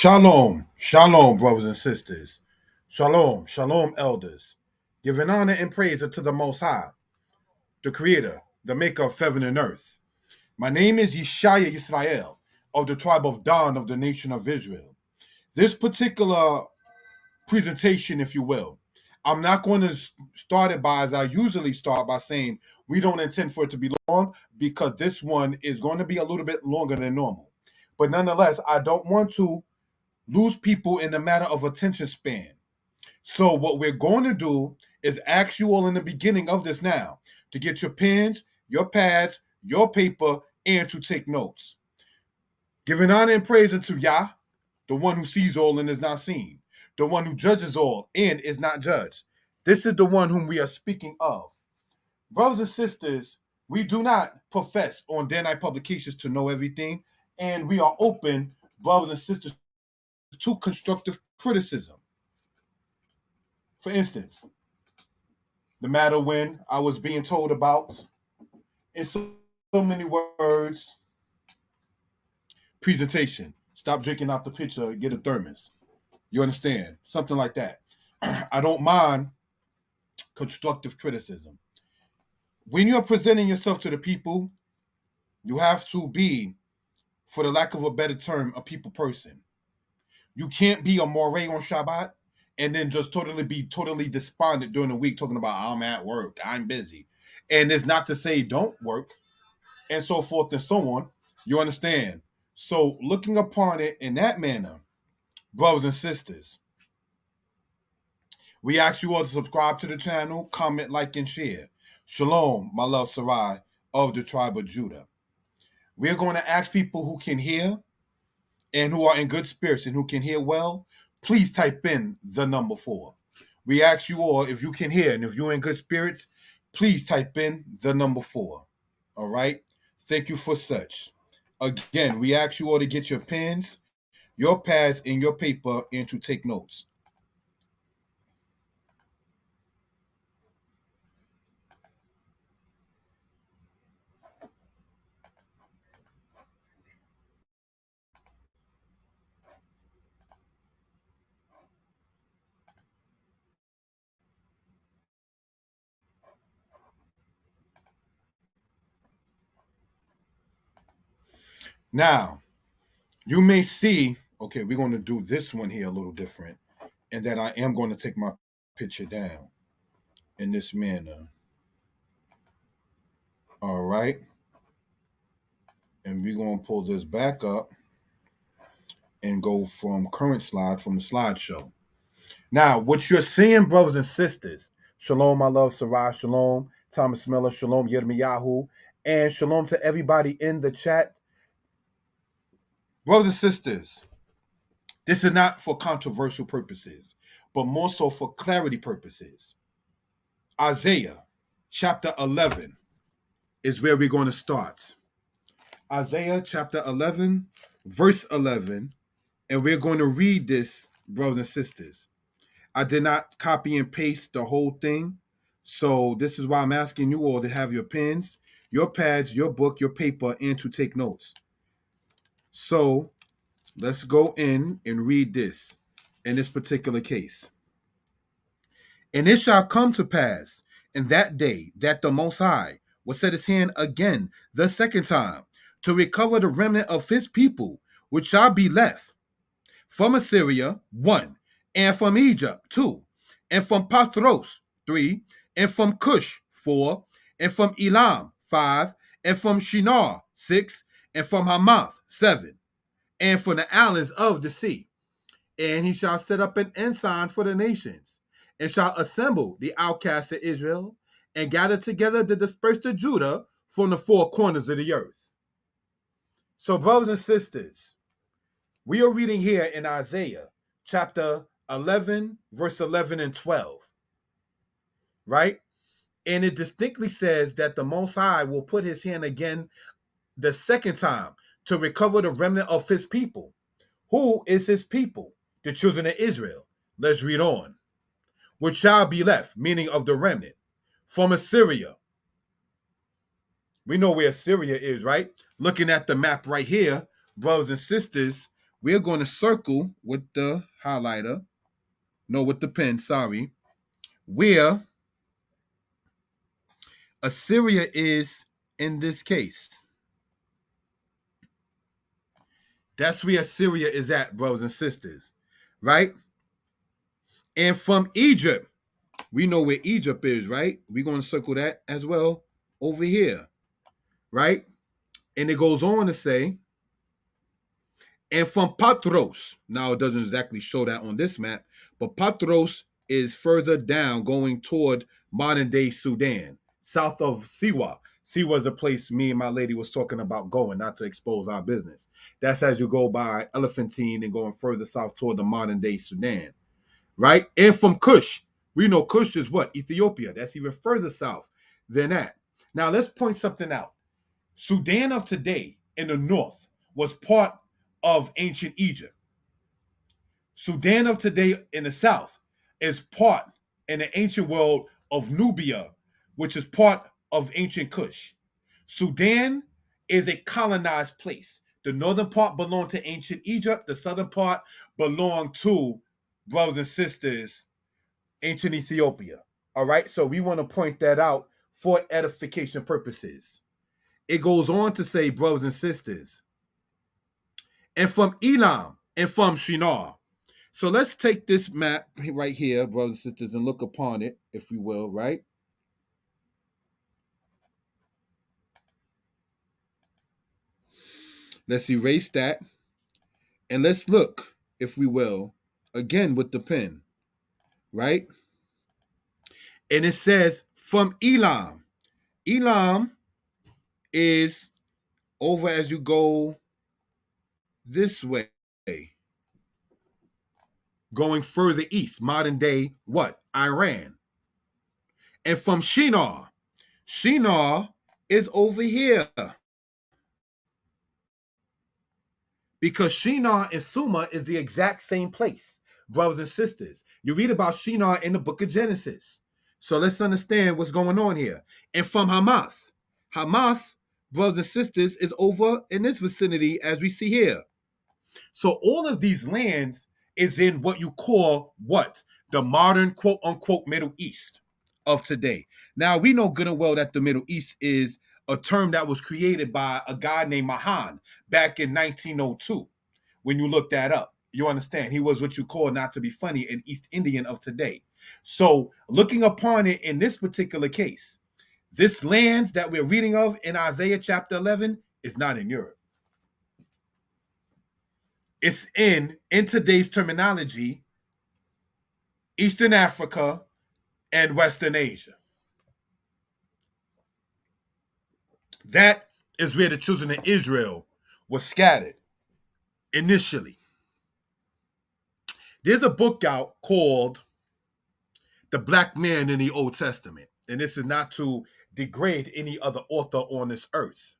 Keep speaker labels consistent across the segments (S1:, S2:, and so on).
S1: Shalom, shalom, brothers and sisters. Shalom, shalom, elders. Giving honor and praise unto the Most High, the Creator, the Maker of heaven and earth. My name is Yeshaya Yisrael, of the tribe of Dan of the nation of Israel. This particular presentation, if you will, I'm not going to start it by, as I usually start, by saying we don't intend for it to be long, because this one is going to be a little bit longer than normal. But nonetheless, I don't want to lose people in the matter of attention span. So what we're going to do is ask you all in the beginning of this now to get your pens, your pads, your paper, and to take notes. Giving honor and praise unto Yah, the one who sees all and is not seen, the one who judges all and is not judged. This is the one whom we are speaking of. Brothers and sisters, we do not profess on Day Night Publications to know everything, and we are open, brothers and sisters, to constructive criticism. For instance, the matter when I was being told about, in so many words, presentation. Stop drinking out the pitcher, get a thermos. You understand? Something like that. I don't mind constructive criticism. When you're presenting yourself to the people, you have to be, for the lack of a better term, a people person. You can't be a moray on Shabbat and then just be totally despondent during the week, talking about I'm at work, I'm busy. And it's not to say don't work, and so forth and so on. You understand? So looking upon it in that manner, brothers and sisters, we ask you all to subscribe to the channel, comment, like, and share. Shalom, my love Sarai of the tribe of Judah. We're going to ask people who can hear and who are in good spirits and who can hear well, please type in the number 4. We ask you all, if you can hear and if you're in good spirits, please type in the number 4. All right? Thank you for such. Again, we ask you all to get your pens, your pads, and your paper and to take notes. Now, you may see, okay, we're going to do this one here a little different, and that I am going to take my picture down in this manner. All right. And we're going to pull this back up and go from current slide from the slideshow. Now, what you're seeing, brothers and sisters, shalom, my love, Sarah, shalom, Thomas Miller, shalom, Yirmiyahu, and shalom to everybody in the chat. Brothers and sisters, this is not for controversial purposes, but more so for clarity purposes. Isaiah chapter 11 is where we're going to start. Isaiah chapter 11, verse 11, and we're going to read this, brothers and sisters. I did not copy and paste the whole thing, so this is why I'm asking you all to have your pens, your pads, your book, your paper, and to take notes. So let's go in and read this in this particular case. And it shall come to pass in that day that the Most High will set his hand again the second time to recover the remnant of his people, which shall be left from Assyria, 1, and from Egypt, 2, and from Pathros, 3, and from Cush, 4, and from Elam, 5, and from Shinar, 6, and from Hamath, 7, and from the islands of the sea. And he shall set up an ensign for the nations, and shall assemble the outcasts of Israel, and gather together the dispersed of Judah from the four corners of the earth. So, brothers and sisters, we are reading here in Isaiah chapter 11, verse 11 and 12, right? And it distinctly says that the Most High will put his hand again the second time to recover the remnant of his people. Who is his people? The children of Israel. Let's read on. Which shall be left, meaning of the remnant, from Assyria. We know where Assyria is, right? Looking at the map right here, brothers and sisters, we're going to circle with the highlighter, no, with the pen, sorry, where Assyria is in this case. That's where Assyria is at, brothers and sisters, right? And from Egypt, we know where Egypt is, right? We're going to circle that as well over here, right? And it goes on to say, and from Patros, now it doesn't exactly show that on this map, but Patros is further down going toward modern day Sudan, south of Siwa. Siwa is a place me and my lady was talking about going, not to expose our business. That's as you go by Elephantine and going further south toward the modern day Sudan, right? And from Kush, we know Kush is what? Ethiopia. That's even further south than that. Now let's point something out. Sudan of today in the north was part of ancient Egypt. Sudan of today in the south is part in the ancient world of Nubia, which is part of ancient Kush. Sudan is a colonized place. The northern part belonged to ancient Egypt. The southern part belonged to, brothers and sisters, ancient Ethiopia. All right, so we want to point that out for edification purposes. It goes on to say, brothers and sisters, and from Elam and from Shinar. So let's take this map right here, brothers and sisters, and look upon it, if we will, right? Let's erase that. And let's look, if we will, again with the pen, right? And it says from Elam. Elam is over as you go this way, going further east, modern day what? Iran. And from Shinar. Shinar is over here. Because Shinar and Suma is the exact same place, brothers and sisters. You read about Shinar in the book of Genesis. So let's understand what's going on here. And from Hamath. Hamath, brothers and sisters, is over in this vicinity as we see here. So all of these lands is in what you call what? The modern quote unquote Middle East of today. Now we know good and well that the Middle East is a term that was created by a guy named Mahan back in 1902. When you look that up, you understand he was what you call, not to be funny, an East Indian of today. So looking upon it in this particular case, this lands that we're reading of in Isaiah chapter 11 is not in Europe. It's in today's terminology, Eastern Africa and Western Asia. That is where the children of Israel were scattered initially. There's a book out called The Black Man in the Old Testament. And this is not to degrade any other author on this earth.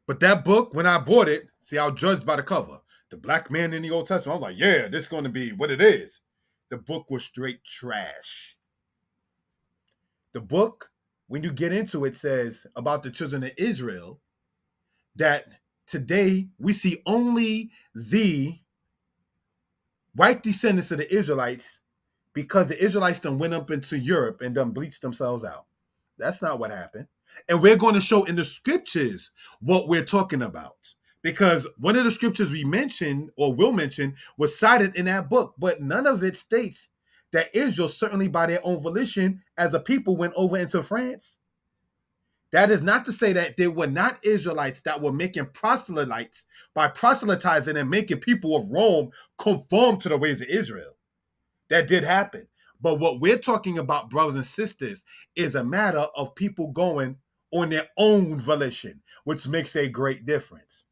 S1: But that book, when I bought it, see, I was judged by the cover. The Black Man in the Old Testament. I was like, yeah, this is going to be what it is. The book was straight trash. The book, when you get into it, says about the children of Israel that today we see only the white descendants of the Israelites because the Israelites done went up into Europe and done bleached themselves out. That's not what happened. And we're going to show in the scriptures what we're talking about. Because one of the scriptures we mentioned or will mention was cited in that book, but none of it states that Israel, certainly by their own volition, as a people went over into France. That is not to say that there were not Israelites that were making proselytes by proselytizing and making people of Rome conform to the ways of Israel. That did happen. But what we're talking about, brothers and sisters, is a matter of people going on their own volition, which makes a great difference.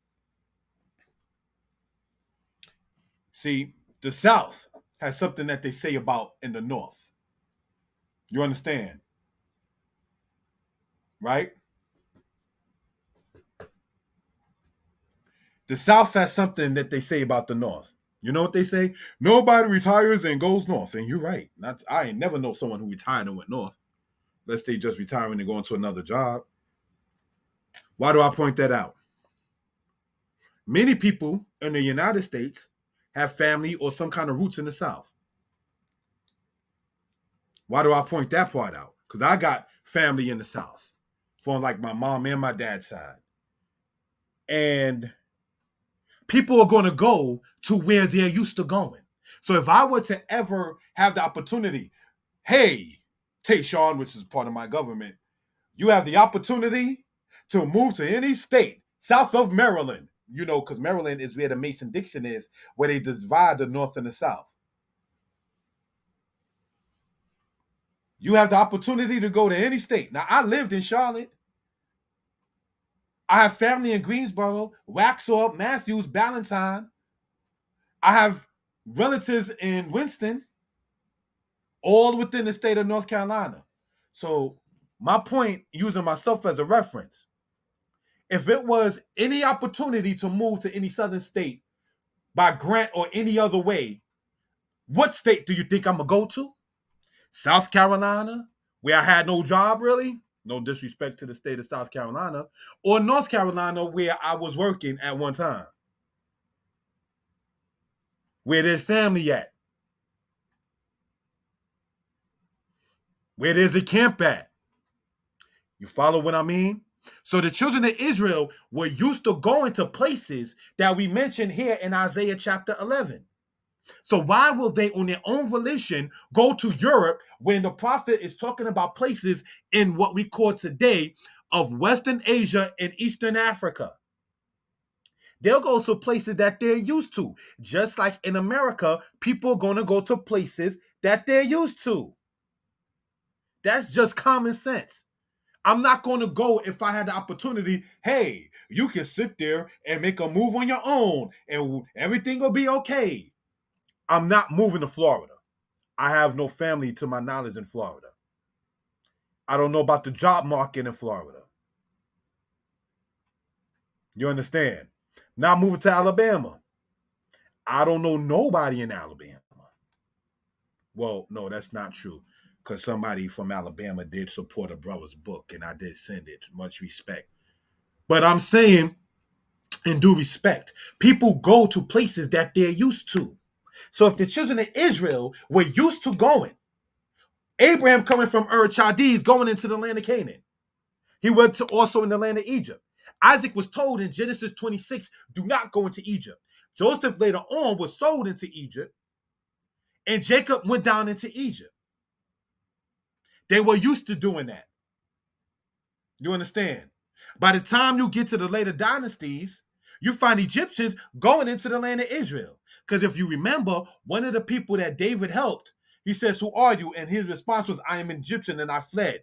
S1: See, the South has something that they say about in the North. You understand? Right? The South has something that they say about the North. You know what they say? Nobody retires and goes north. And you're right. I ain't never know someone who retired and went north. Unless they just retiring and going to another job. Why do I point that out? Many people in the United States have family or some kind of roots in the South. Why do I point that part out? Because I got family in the South from like my mom and my dad's side. And people are going to go to where they're used to going. So if I were to ever have the opportunity, hey, Tayshawn, which is part of my government, you have the opportunity to move to any state south of Maryland, you know, because Maryland is where the Mason-Dixon is, where they divide the North and the South. You have the opportunity to go to any state. Now, I lived in Charlotte. I have family in Greensboro, Waxhaw, Matthews, Ballantyne. I have relatives in Winston, all within the state of North Carolina. So my point, using myself as a reference, if it was any opportunity to move to any southern state by grant or any other way, what state do you think I'm going to go to? South Carolina, where I had no job really? No disrespect to the state of South Carolina. Or North Carolina, where I was working at one time? Where there's family at? Where there's a camp at? You follow what I mean? So the children of Israel were used to going to places that we mentioned here in Isaiah chapter 11. So why will they, on their own volition, go to Europe when the prophet is talking about places in what we call today of Western Asia and Eastern Africa? They'll go to places that they're used to. Just like in America, people are going to go to places that they're used to. That's just common sense. I'm not going to go if I had the opportunity. Hey, you can sit there and make a move on your own and everything will be okay. I'm not moving to Florida. I have no family to my knowledge in Florida. I don't know about the job market in Florida. You understand? Not moving to Alabama. I don't know nobody in Alabama. Well, no, that's not true. Because somebody from Alabama did support a brother's book and I did send it. Much respect. But I'm saying, in due respect, people go to places that they're used to. So if the children of Israel were used to going, Abraham coming from Ur Chaldees going into the land of Canaan. He went to also in the land of Egypt. Isaac was told in Genesis 26, do not go into Egypt. Joseph later on was sold into Egypt, and Jacob went down into Egypt. They were used to doing that. You understand? By the time you get to the later dynasties, you find Egyptians going into the land of Israel. Because if you remember, one of the people that David helped, he says, who are you? And his response was, I am Egyptian and I fled.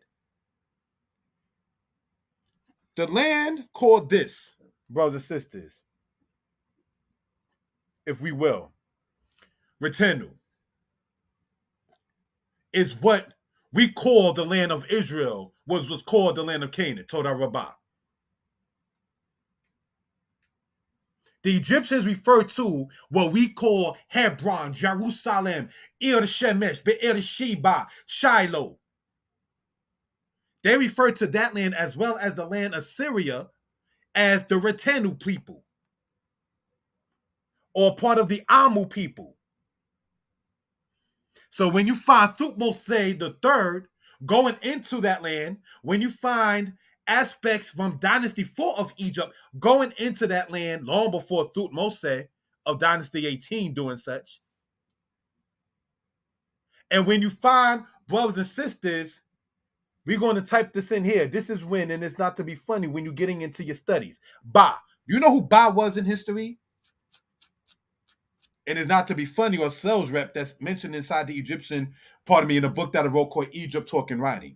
S1: The land called this, brothers and sisters, if we will, Retenu, is what we call the land of Israel, was called the land of Canaan, Todah Rabbah. The Egyptians refer to what we call Hebron, Jerusalem, Ir Shemesh, Be'er Sheba, Shiloh. They refer to that land as well as the land of Syria as the Retenu people, or part of the Amu people. So when you find Thutmose the third going into that land, when you find aspects from Dynasty 4 of Egypt going into that land long before Thutmose of Dynasty 18 doing such, and when you find, brothers and sisters, we're going to type this in here. This is when, and it's not to be funny when you're getting into your studies. Ba. You know who Ba was in history? And it's not to be funny or sales rep that's mentioned inside the Egyptian, pardon me, in a book that I wrote called Egypt Talk and Writing.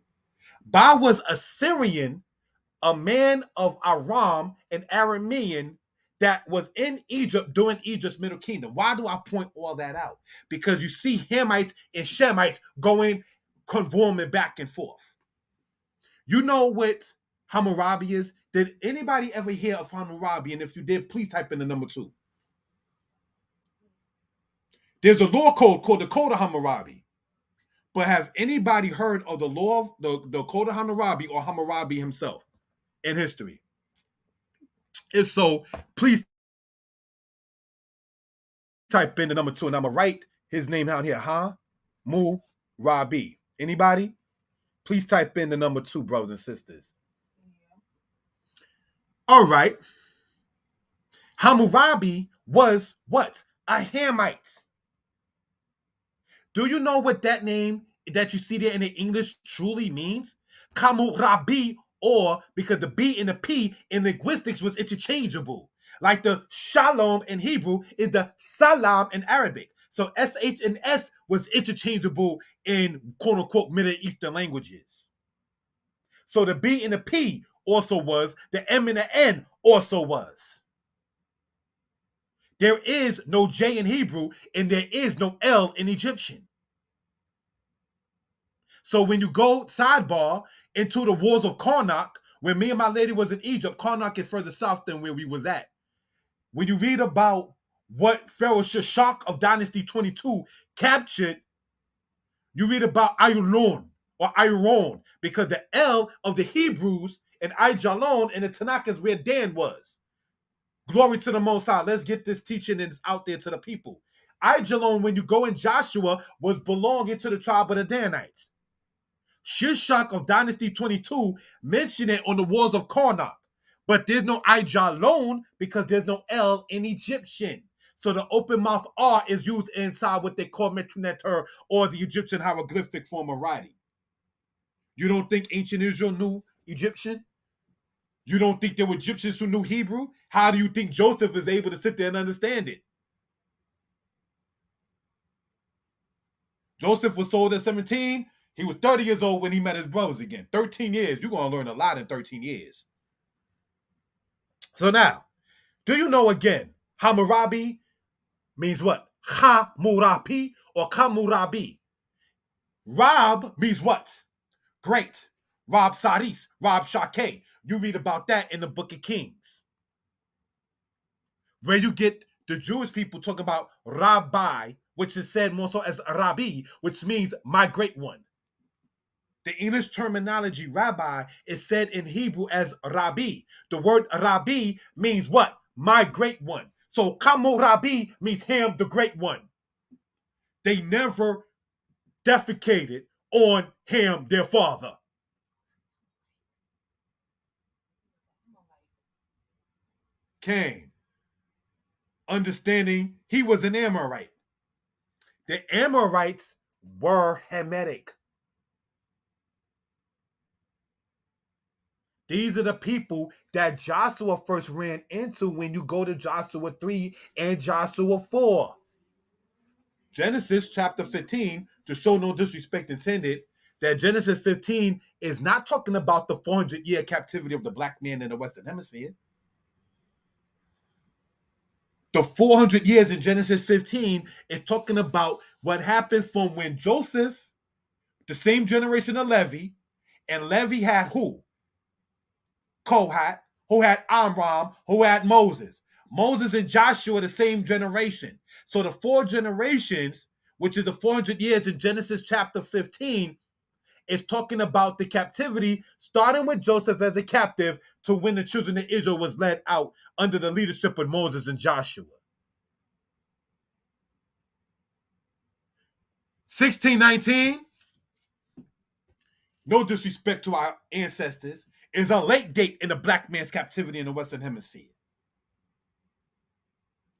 S1: Ba was a Syrian, a man of Aram, an Aramean that was in Egypt during Egypt's Middle Kingdom. Why do I point all that out? Because you see Hamites and Shemites going, conforming back and forth. You know what Hammurabi is? Did anybody ever hear of Hammurabi? And if you did, please type in the number 2. There's a law code called the Code of Hammurabi. But has anybody heard of the law of the Code of Hammurabi or Hammurabi himself in history? If so, please type in the number 2, and I'm going to write his name down here. Hammurabi. Anybody? Please type in the number 2, brothers and sisters. All right. Hammurabi was what? A Hamite. Do you know what that name that you see there in the English truly means? Hammurabi, or because the B and the P in linguistics was interchangeable. Like the shalom in Hebrew is the salam in Arabic. So SH and S was interchangeable in quote unquote Middle Eastern languages. So the B and the P also was, the M and the N also was. There is no J in Hebrew and there is no L in Egyptian. So when you go sidebar into the wars of Karnak, where me and my lady was in Egypt, Karnak is further south than where we was at. When you read about what Pharaoh Shishak of Dynasty 22 captured, you read about Ayalon or Iron, because the L of the Hebrews and Ajalon in the Tanakh is where Dan was. Glory to the Most High. Let's get this teaching out there to the people. Ajalon, when you go in Joshua, was belonging to the tribe of the Danites. Shishak of Dynasty 22 mentioned it on the walls of Karnak, but there's no Ajalon because there's no L in Egyptian. So the open mouth R is used inside what they call Metuneter, or the Egyptian hieroglyphic form of writing. You don't think ancient Israel knew Egyptian? You don't think there were Egyptians who knew Hebrew? How do you think Joseph is able to sit there and understand it? Joseph was sold at 17. He was 30 years old when he met his brothers again. 13 years. You're going to learn a lot in 13 years. So now, do you know again, Hammurabi means what? Hammurabi or Hammurabi. Rab means what? Great. Rab Saris, Rab Shakeh. You read about that in the Book of Kings, where you get the Jewish people talking about Rabbi, which is said more so as Rabbi, which means my great one. The English terminology rabbi is said in Hebrew as Rabbi. The word Rabbi means what? My great one. So Hammurabi means him, the great one. They never defecated on him, their father. Cain, understanding he was an Amorite. The Amorites were Hamitic. These are the people that Joshua first ran into when you go to Joshua 3 and Joshua 4. Genesis chapter 15, to show no disrespect intended, that Genesis 15 is not talking about the 400-year captivity of the black man in the Western Hemisphere. The 400 years in Genesis 15 is talking about what happened from when Joseph, the same generation of Levi, and Levi had who? Kohat, who had Amram, who had Moses. Moses and Joshua, the same generation. So the 4 generations, which is the 400 years in Genesis chapter 15, is talking about the captivity, starting with Joseph as a captive to when the children of Israel was led out under the leadership of Moses and Joshua. 1619, no disrespect to our ancestors, is a late date in the black man's captivity in the Western Hemisphere.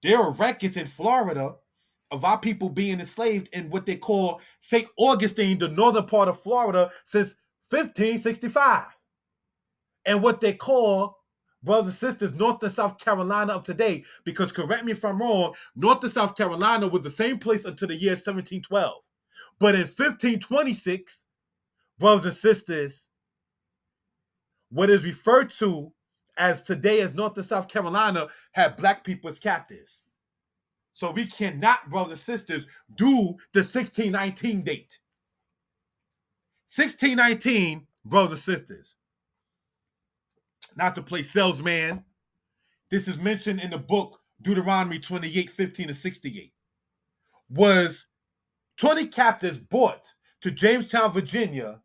S1: There are records in Florida of our people being enslaved in what they call St. Augustine, the northern part of Florida, since 1565. And what they call, brothers and sisters, North and South Carolina of today, because correct me if I'm wrong, North and South Carolina was the same place until the year 1712. But in 1526, brothers and sisters, what is referred to as today as North and South Carolina had black people as captives. So we cannot, brothers and sisters, do the 1619 date. 1619, brothers and sisters, not to play salesman, this is mentioned in the book Deuteronomy 28, 15 to 68, was 20 captives brought to Jamestown, Virginia,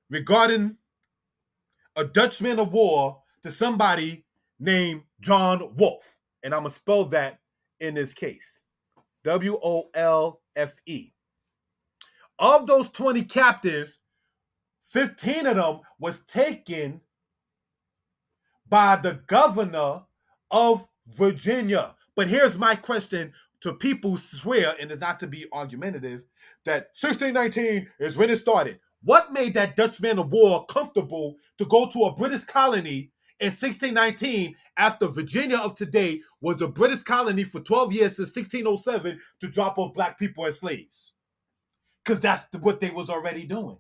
S1: regarding a Dutch man of war to somebody named John Wolfe. And I'm going to spell that in this case. WOLFE. Of those 20 captives, 15 of them was taken by the governor of Virginia. But here's my question to people who swear, and it's not to be argumentative, that 1619 is when it started. What made that Dutch man of war comfortable to go to a British colony in 1619 after Virginia of today was a British colony for 12 years since 1607 to drop off black people as slaves? Because that's what they was already doing.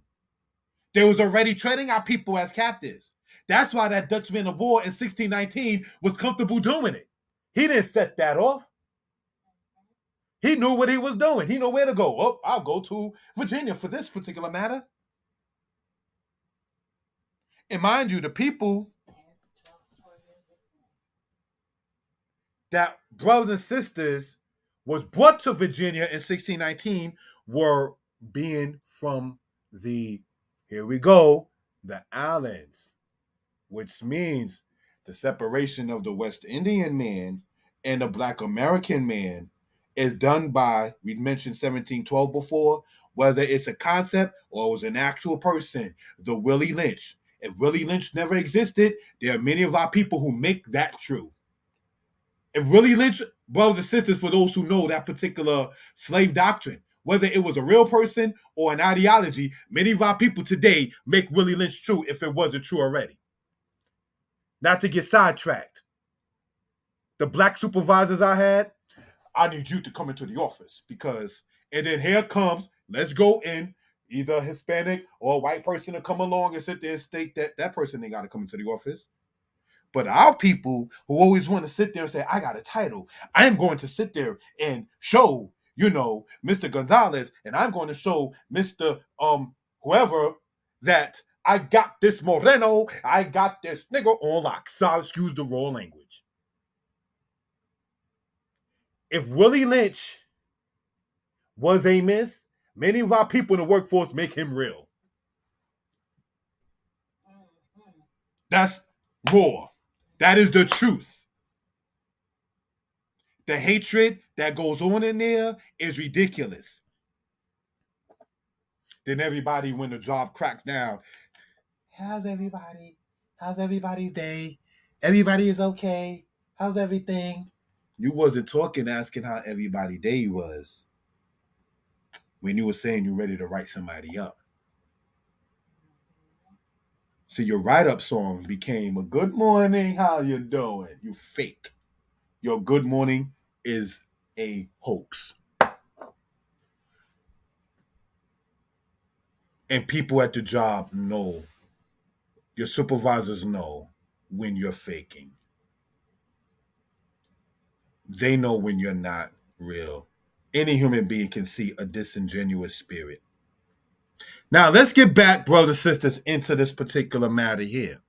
S1: They was already trading our people as captives. That's why that Dutch man of war in 1619 was comfortable doing it. He didn't set that off. He knew what he was doing. He knew where to go. Oh, I'll go to Virginia for this particular matter. And mind you, the people that brothers and sisters was brought to Virginia in 1619 were being from the, here we go, the islands, which means the separation of the West Indian man and the Black American man is done by, we mentioned 1712 before, whether it's a concept or it was an actual person, the Willie Lynch. If Willie Lynch never existed, there are many of our people who make that true. If Willie Lynch, brothers and sisters, for those who know that particular slave doctrine, whether it was a real person or an ideology, many of our people today make Willie Lynch true if it wasn't true already. Not to get sidetracked. The black supervisors I had, I need you to come into the office because, and then here comes, let's go in, either a Hispanic or a white person to come along and sit there and state that that person ain't got to come into the office. But our people who always want to sit there and say, I got a title, I am going to sit there and show, Mr. Gonzalez, and I'm going to show Mr. Whoever that I got this Moreno, I got this nigga on lock. So excuse the raw language. If Willie Lynch was a myth, many of our people in the workforce make him real. That's raw. That is the truth. The hatred that goes on in there is ridiculous. Then everybody, when the job cracks down, how's everybody? How's everybody's day? Everybody is okay. How's everything? You wasn't talking, asking how everybody's day was when you were saying you're ready to write somebody up. So your write-up song became a good morning, how you doing? You fake. Your good morning is a hoax. And people at the job know, your supervisors know when you're faking. They know when you're not real. Any human being can see a disingenuous spirit. Now, let's get back, brothers and sisters, into this particular matter here.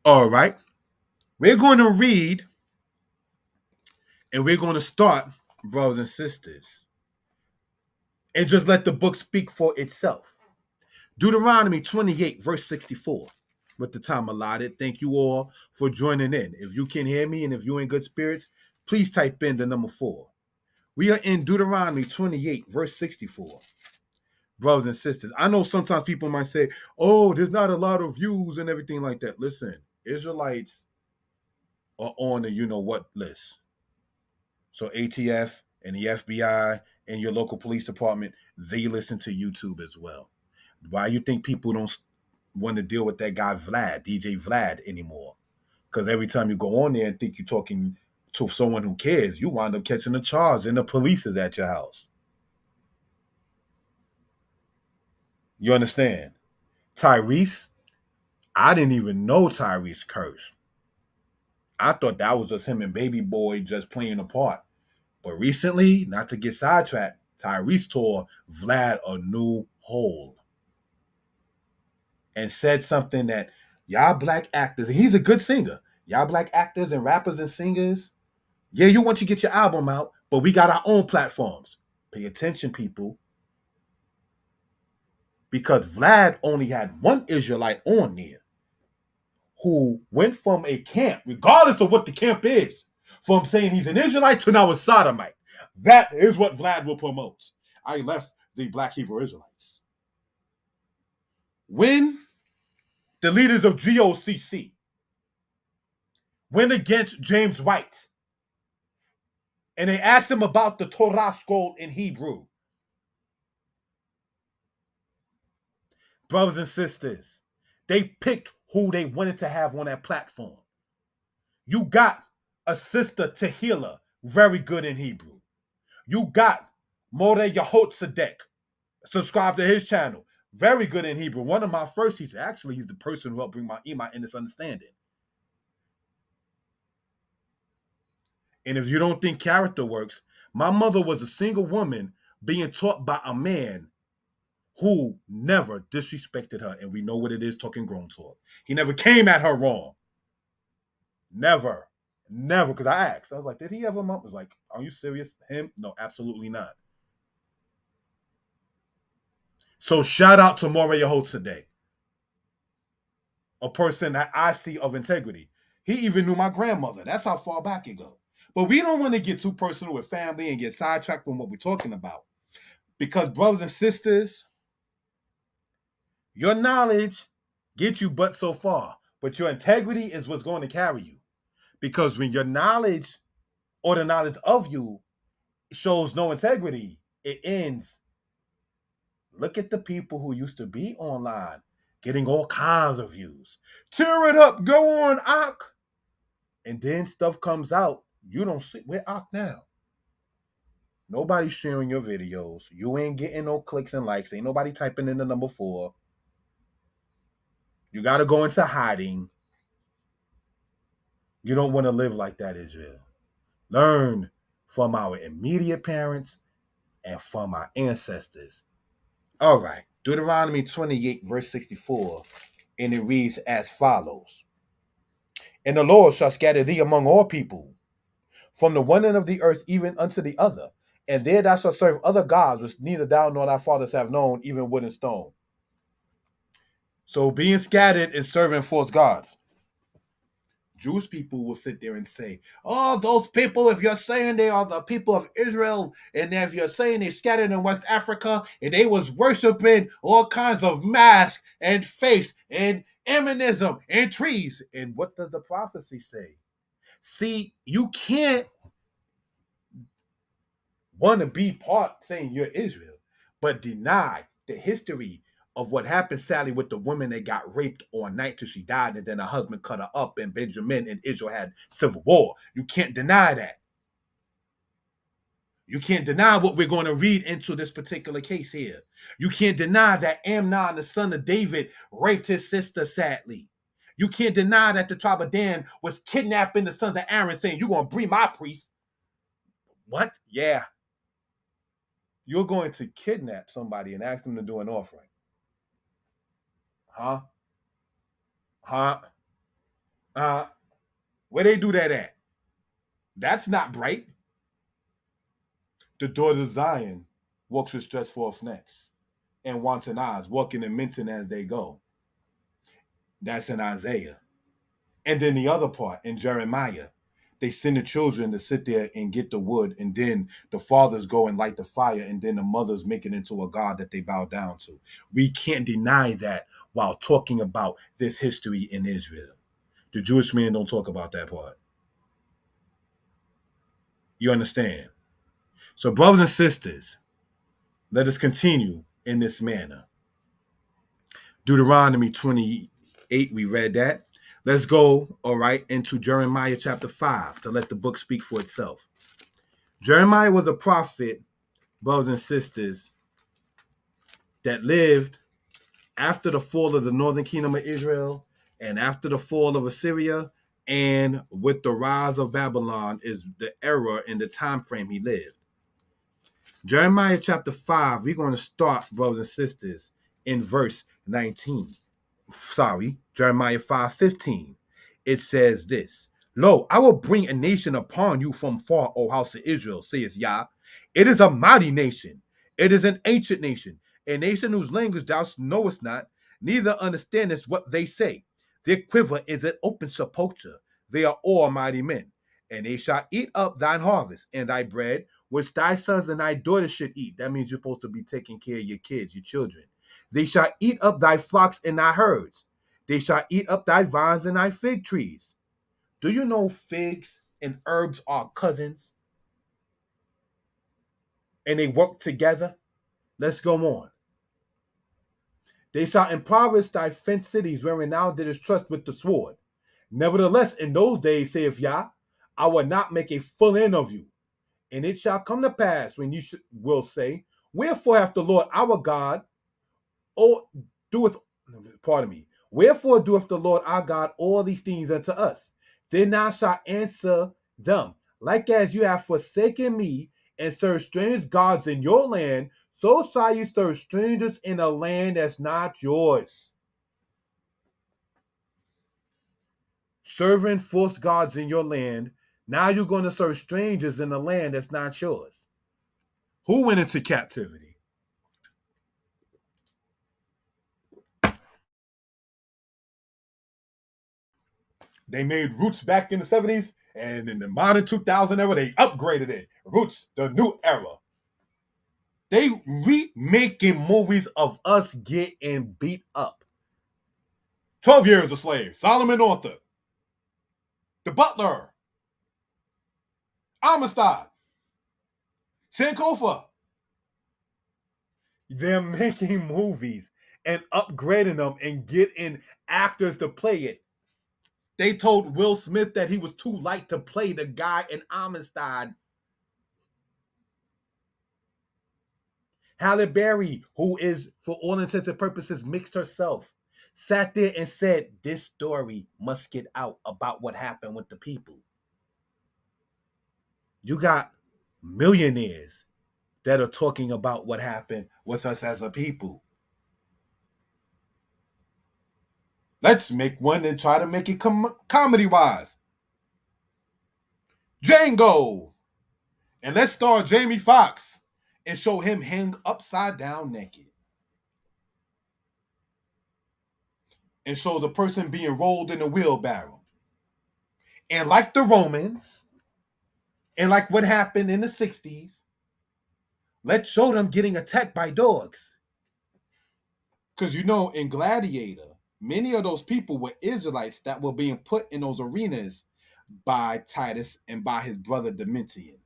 S1: All right. We're going to read, and we're going to start, brothers and sisters, and just let the book speak for itself. Deuteronomy 28, verse 64. With the time allotted. Thank you all for joining in. If you can hear me and if you're in good spirits, please type in the number 4. We are in Deuteronomy 28, verse 64. Brothers and sisters, I know sometimes people might say, oh, there's not a lot of views and everything like that. Listen, Israelites are on the you-know-what list. So ATF and the FBI and your local police department, they listen to YouTube as well. Why you think people don't want to deal with that guy Vlad, DJ Vlad, anymore? Because every time you go on there and think you're talking to someone who cares, you wind up catching a charge and the police is at your house. You understand? Tyrese, I didn't even know Tyrese cursed. I thought that was just him and Baby Boy just playing a part. But recently, not to get sidetracked, Tyrese tore Vlad a new hole and said something that y'all black actors, and he's a good singer, y'all black actors and rappers and singers, yeah, you want to get your album out, but we got our own platforms. Pay attention, people. Because Vlad only had one Israelite on there who went from a camp, regardless of what the camp is, From saying he's an Israelite to now a sodomite. That is what Vlad will promote. I left the Black Hebrew Israelites. When the leaders of GOCC went against James White and they asked him about the Torah scroll in Hebrew, brothers and sisters, they picked who they wanted to have on that platform. You got a sister Tehillah, very good in Hebrew. You got Moreh Yehotzedek, subscribe to his channel, very good in Hebrew. One of my first teachers, actually, he's the person who helped bring my Imam in this understanding. And if you don't think character works, my mother was a single woman being taught by a man who never disrespected her. And we know what it is talking grown talk. He never came at her wrong. Never. Never. Because I asked. I was like, did he ever? Mom was like, are you serious? Him? No, absolutely not. So shout out to Moreh Yehotzedek, a person that I see of integrity. He even knew my grandmother. That's how far back it goes. But we don't want to get too personal with family and get sidetracked from what we're talking about. Because brothers and sisters, your knowledge gets you but so far. But your integrity is what's going to carry you. Because when your knowledge or the knowledge of you shows no integrity, it ends. Look at the people who used to be online getting all kinds of views. Tear it up, go on, Ak. And then stuff comes out. You don't see. Where Ak now? Nobody's sharing your videos. You ain't getting no clicks and likes. Ain't nobody typing in the number 4. You got to go into hiding. You don't want to live like that, Israel. Learn from our immediate parents and from our ancestors. All right. Deuteronomy 28, verse 64. And it reads as follows. And the Lord shall scatter thee among all people, from the one end of the earth even unto the other. And there thou shalt serve other gods, which neither thou nor thy fathers have known, even wood and stone. So being scattered and serving false gods. Jewish people will sit there and say, oh, those people, if you're saying they are the people of Israel, and if you're saying they scattered in West Africa, and they was worshiping all kinds of masks and face and emanism and trees. And what does the prophecy say? See, you can't want to be part saying you're Israel, but deny the history of what happened, Sally, with the woman that got raped on night till she died, and then her husband cut her up, and Benjamin and Israel had civil war. You can't deny that. You can't deny what we're going to read into this particular case here. You can't deny that Amnon, the son of David, raped his sister, sadly. You can't deny that the tribe of Dan was kidnapping the sons of Aaron, saying, you're going to bring my priest. What? Yeah. You're going to kidnap somebody and ask them to do an offering. Huh? Where they do that at? That's not bright. The daughters of Zion walks with stretched forth necks and wanton eyes, walking and mincing as they go. That's in Isaiah. And then the other part in Jeremiah, they send the children to sit there and get the wood, and then the fathers go and light the fire, and then the mothers make it into a god that they bow down to. We can't deny that while talking about this history in Israel. The Jewish men don't talk about that part. You understand? So, brothers and sisters, let us continue in this manner. Deuteronomy 28, we read that. Let's go, all right, into Jeremiah chapter 5 to let the book speak for itself. Jeremiah was a prophet, brothers and sisters, that lived after the fall of the northern kingdom of Israel and after the fall of Assyria, and with the rise of Babylon is the era and the time frame he lived. Jeremiah chapter 5, we're going to start, brothers and sisters, in verse 19. Jeremiah 5:15. It says this: Lo, I will bring a nation upon you from far, O house of Israel, says Yah. It is a mighty nation. It is an ancient nation, a nation whose language thou knowest not, neither understandest what they say. Their quiver is an open sepulchre. They are all mighty men. And they shall eat up thine harvest and thy bread, which thy sons and thy daughters should eat. That means you're supposed to be taking care of your kids, your children. They shall eat up thy flocks and thy herds. They shall eat up thy vines and thy fig trees. Do you know figs and herbs are cousins and they work together? Let's go on. They shall impoverish thy fenced cities wherein thou didst trust with the sword. Nevertheless, in those days, saith Yah, I will not make a full end of you. And it shall come to pass when you will say, wherefore hath the Lord our God, or doeth, pardon me, wherefore doeth the Lord our God all these things unto us? Then thou shalt answer them, like as you have forsaken me and served strange gods in your land, so shall you serve strangers in a land that's not yours. Serving false gods in your land, now you're going to serve strangers in a land that's not yours. Who went into captivity? They made Roots back in the 70s, and in the modern 2000 era, they upgraded it. Roots, the new era. They remaking movies of us getting beat up. 12 Years a Slave, Solomon Author, The Butler, Amistad, Sankofa. They're making movies and upgrading them and getting actors to play it. They told Will Smith that he was too light to play the guy in Amistad. Halle Berry, who is, for all intents and purposes, mixed herself, sat there and said, this story must get out about what happened with the people. You got millionaires that are talking about what happened with us as a people. Let's make one and try to make it comedy-wise. Django. And let's star Jamie Foxx and show him hang upside down naked. And show the person being rolled in a wheelbarrow. And like the Romans, and like what happened in the 60s, let's show them getting attacked by dogs. Because you know, in Gladiator, many of those people were Israelites that were being put in those arenas by Titus and by his brother Domitian.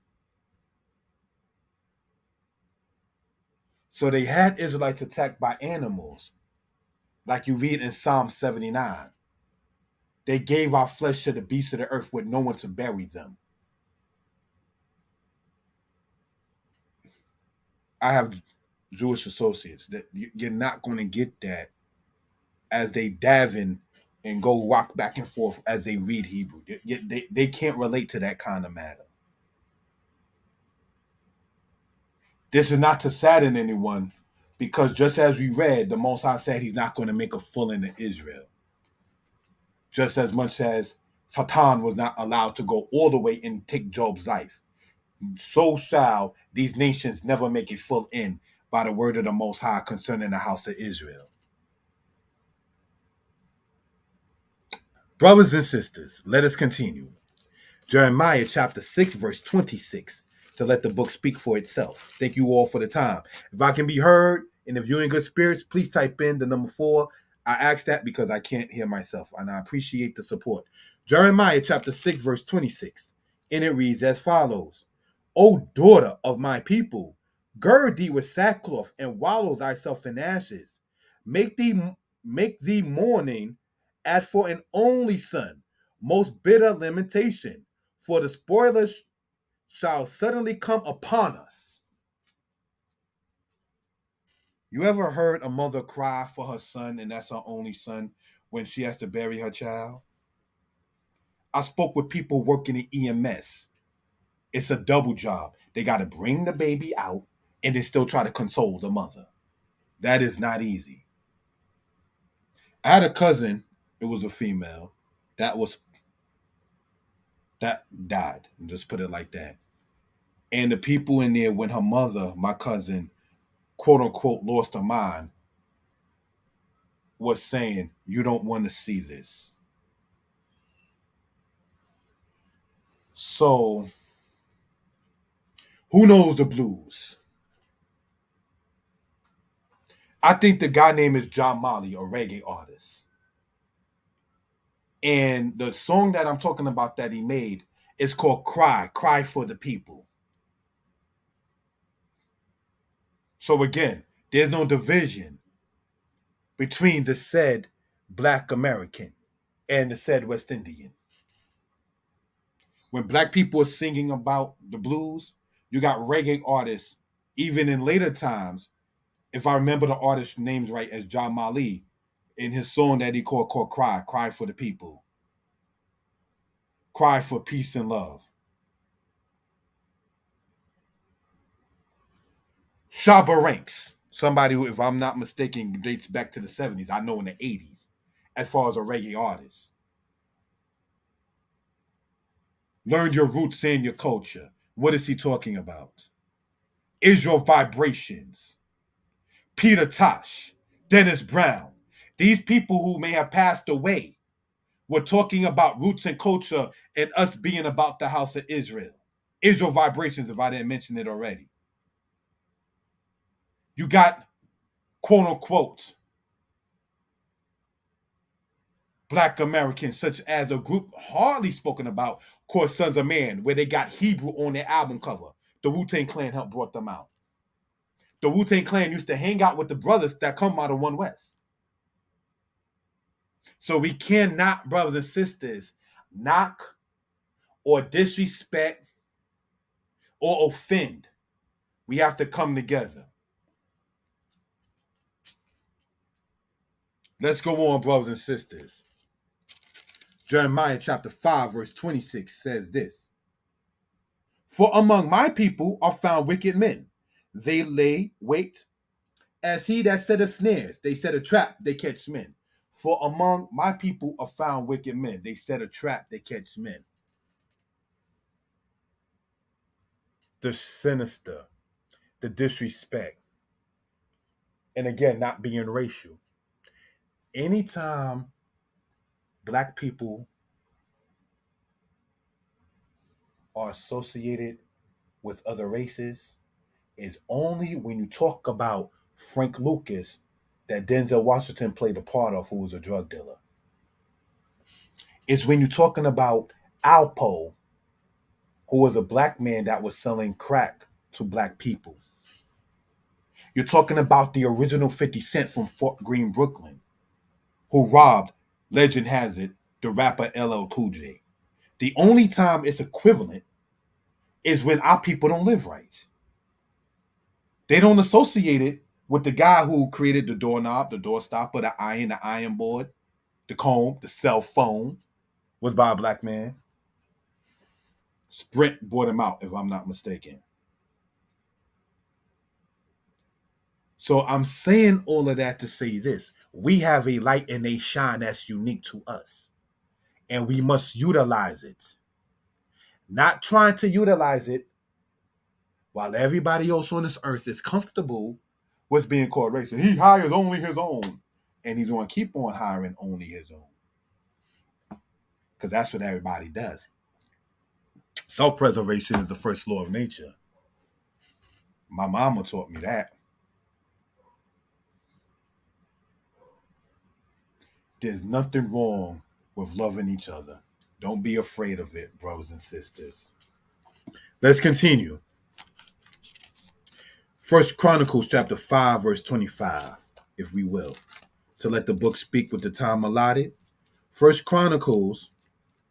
S1: So they had Israelites attacked by animals, like you read in Psalm 79. They gave our flesh to the beasts of the earth with no one to bury them. I have Jewish associates that you're not going to get that as they daven and go rock back and forth as they read Hebrew. They can't relate to that kind of matter. This is not to sadden anyone, because just as we read, the Most High said he's not going to make a full end of Israel. Just as much as Satan was not allowed to go all the way and take Job's life, so shall these nations never make a full end by the word of the Most High concerning the house of Israel. Brothers and sisters, let us continue. Jeremiah chapter 6, verse 26, to let the book speak for itself. Thank you all for the time. If I can be heard and if you're in good spirits, please type in the number 4. I ask that because I can't hear myself, and I appreciate the support. Jeremiah chapter 6, verse 26, and it reads as follows. O daughter of my people, gird thee with sackcloth and wallow thyself in ashes. Make thee mourning as for an only son, most bitter lamentation, for the spoilers shall suddenly come upon us. You ever heard a mother cry for her son, and that's her only son, when she has to bury her child? I spoke with people working in EMS. It's a double job. They got to bring the baby out and then still try to console the mother. That is not easy. I had a cousin, it was a female, that died. Just put it like that. And the people in there, when her mother, my cousin, quote unquote, lost her mind, was saying, you don't want to see this. So, who knows the blues? I think the guy name is John Molly, a reggae artist. And the song that I'm talking about that he made is called Cry, Cry for the People. So again, there's no division between the said Black American and the said West Indian. When black people are singing about the blues, you got reggae artists, even in later times, if I remember the artist's names right, as John Mali, in his song that he called Cry, Cry for the People. Cry for peace and love. Shabba Ranks, somebody who, if I'm not mistaken, dates back to the 70s. I know in the 80s, as far as a reggae artist. Learn your roots and your culture. What is he talking about? Israel Vibrations, Peter Tosh, Dennis Brown. These people who may have passed away were talking about roots and culture and us being about the house of Israel. Israel Vibrations, if I didn't mention it already. You got, quote unquote, Black Americans, such as a group hardly spoken about, called Sons of Man, where they got Hebrew on their album cover. The Wu-Tang Clan helped brought them out. The Wu-Tang Clan used to hang out with the brothers that come out of One West. So we cannot, brothers and sisters, knock or disrespect or offend. We have to come together. Let's go on, brothers and sisters. Jeremiah chapter 5, verse 26 says this. For among my people are found wicked men. They lay wait as he that setteth snares. They set a trap, they catch men. For among my people are found wicked men. They set a trap, they catch men. The sinister, the disrespect. And again, not being racial. Anytime black people are associated with other races, is only when you talk about Frank Lucas that Denzel Washington played a part of, who was a drug dealer. It's when you're talking about Alpo, who was a black man that was selling crack to black people. You're talking about the original 50 Cent from Fort Greene, Brooklyn, who robbed, legend has it, the rapper LL Cool J. The only time it's equivalent is when our people don't live right. They don't associate it with the guy who created the doorknob, the doorstopper, the iron board, the comb, the cell phone, was by a black man. Sprint bought him out, if I'm not mistaken. So I'm saying all of that to say this. We have a light and a shine that's unique to us. And we must utilize it. Not trying to utilize it while everybody else on this earth is comfortable with being called racist. He hires only his own. And he's going to keep on hiring only his own. Because that's what everybody does. Self-preservation is the first law of nature. My mama taught me that. There's nothing wrong with loving each other. Don't be afraid of it, brothers and sisters. Let's continue. First Chronicles chapter 5, verse 25, if we will, to let the book speak with the time allotted. First Chronicles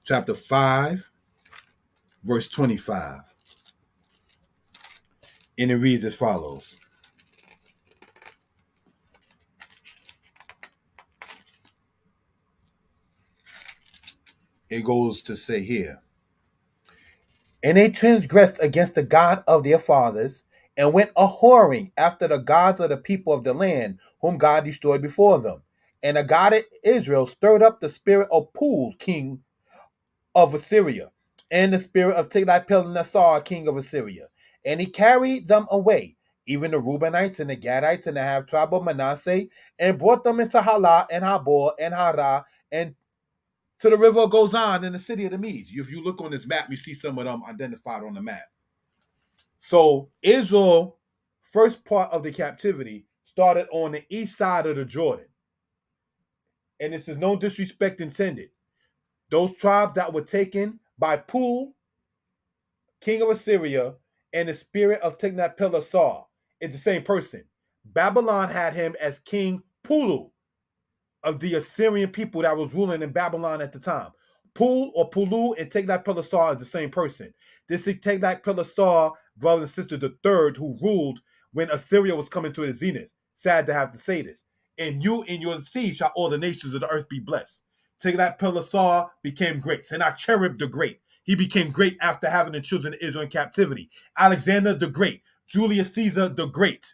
S1: chapter 5, verse 25. And it reads as follows. It goes to say here, and they transgressed against the God of their fathers, and went a-whoring after the gods of the people of the land, whom God destroyed before them. And the God of Israel stirred up the spirit of Pul, king of Assyria, and the spirit of Tiglath-Pileser, king of Assyria. And he carried them away, even the Reubenites and the Gadites and the half-tribe of Manasseh, and brought them into Halah and Habor and Harah and to the river of Gozan in the city of the Medes. If you look on this map, you see some of them identified on the map. So Israel, first part of the captivity, started on the east side of the Jordan. And this is no disrespect intended. Those tribes that were taken by Pul, king of Assyria, and the spirit of Tiglath-Pileser is the same person. Babylon had him as King Pulu of the Assyrian people that was ruling in Babylon at the time. Pul or Pulu and Tiglath-Pileser is the same person. This is Tiglath-Pileser, brother and sister, the third, who ruled when Assyria was coming to its zenith. Sad to have to say this. And you and your seed shall all the nations of the earth be blessed. Tiglath-Pileser became great. Sennacherib the Great. He became great after having the children of Israel in captivity. Alexander the Great. Julius Caesar the Great.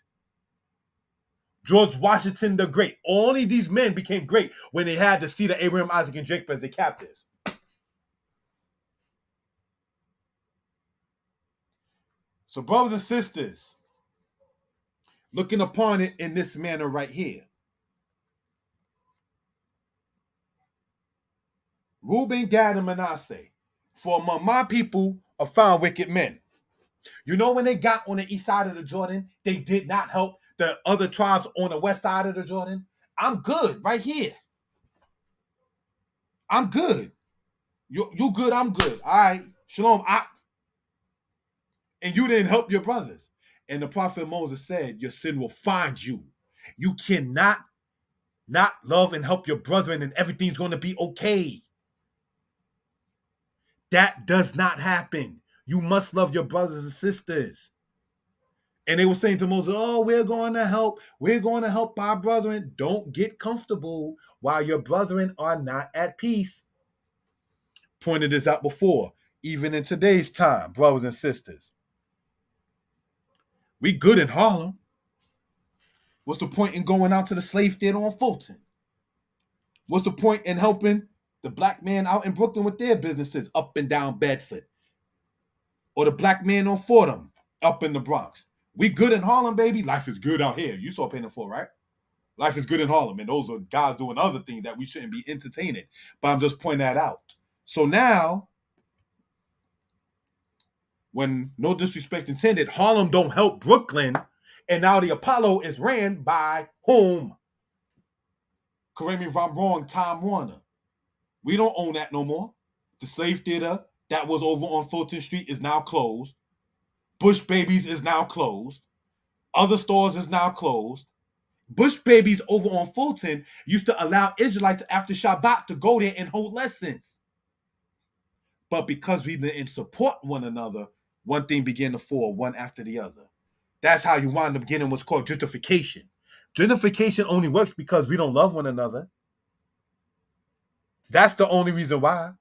S1: George Washington the Great. Only these men became great when they had the seed of Abraham, Isaac, and Jacob as their captives. So, brothers and sisters, looking upon it in this manner right here. Reuben, Gad, and Manasseh, for among my people are found wicked men. You know, when they got on the east side of the Jordan, they did not help the other tribes on the west side of the Jordan. I'm good right here. I'm good. You good, I'm good. All right. Shalom. And you didn't help your brothers. And the prophet Moses said, your sin will find you. You cannot not love and help your brethren and everything's going to be okay. That does not happen. You must love your brothers and sisters. And they were saying to Moses, oh, we're going to help. We're going to help our brethren. Don't get comfortable while your brethren are not at peace. Pointed this out before. Even in today's time, brothers and sisters. We good in Harlem. What's the point in going out to the slave theater on Fulton? What's the point in helping the black man out in Brooklyn with their businesses up and down Bedford? Or the black man on Fordham up in the Bronx? We good in Harlem, baby. Life is good out here. You saw Pain and Floor, right? Life is good in Harlem. And those are guys doing other things that we shouldn't be entertaining. But I'm just pointing that out. So now, when no disrespect intended, Harlem don't help Brooklyn. And now the Apollo is ran by whom? Correct me if I'm wrong, Time Warner. We don't own that no more. The slave theater that was over on Fulton Street is now closed. Bush Babies is now closed. Other stores is now closed. Bush Babies over on Fulton used to allow Israelites after Shabbat to go there and hold lessons. But because we didn't support one another, one thing began to fall, one after the other. That's how you wind up getting what's called gentrification. Gentrification only works because we don't love one another. That's the only reason why.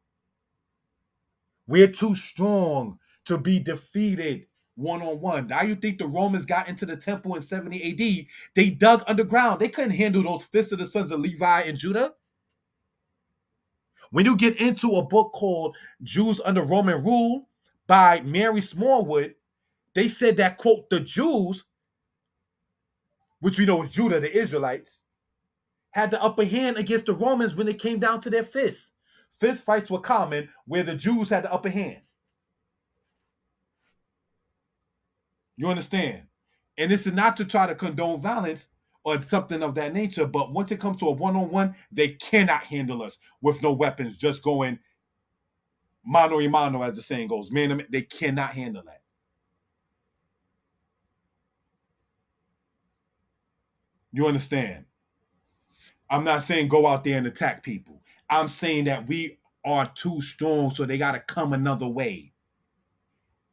S1: We're too strong to be defeated one-on-one. Now you think the Romans got into the temple in 70 AD, they dug underground. They couldn't handle those fists of the sons of Levi and Judah. When you get into a book called Jews Under Roman Rule by Mary Smallwood, they said that, quote, the Jews, which we know is Judah, the Israelites, had the upper hand against the Romans when it came down to their fists. Fist fights were common where the Jews had the upper hand. You understand? And this is not to try to condone violence or something of that nature, but once it comes to a one-on-one, they cannot handle us with no weapons, just going mano a mano, as the saying goes. Man, they cannot handle that. You understand? I'm not saying go out there and attack people. I'm saying that we are too strong, so they got to come another way.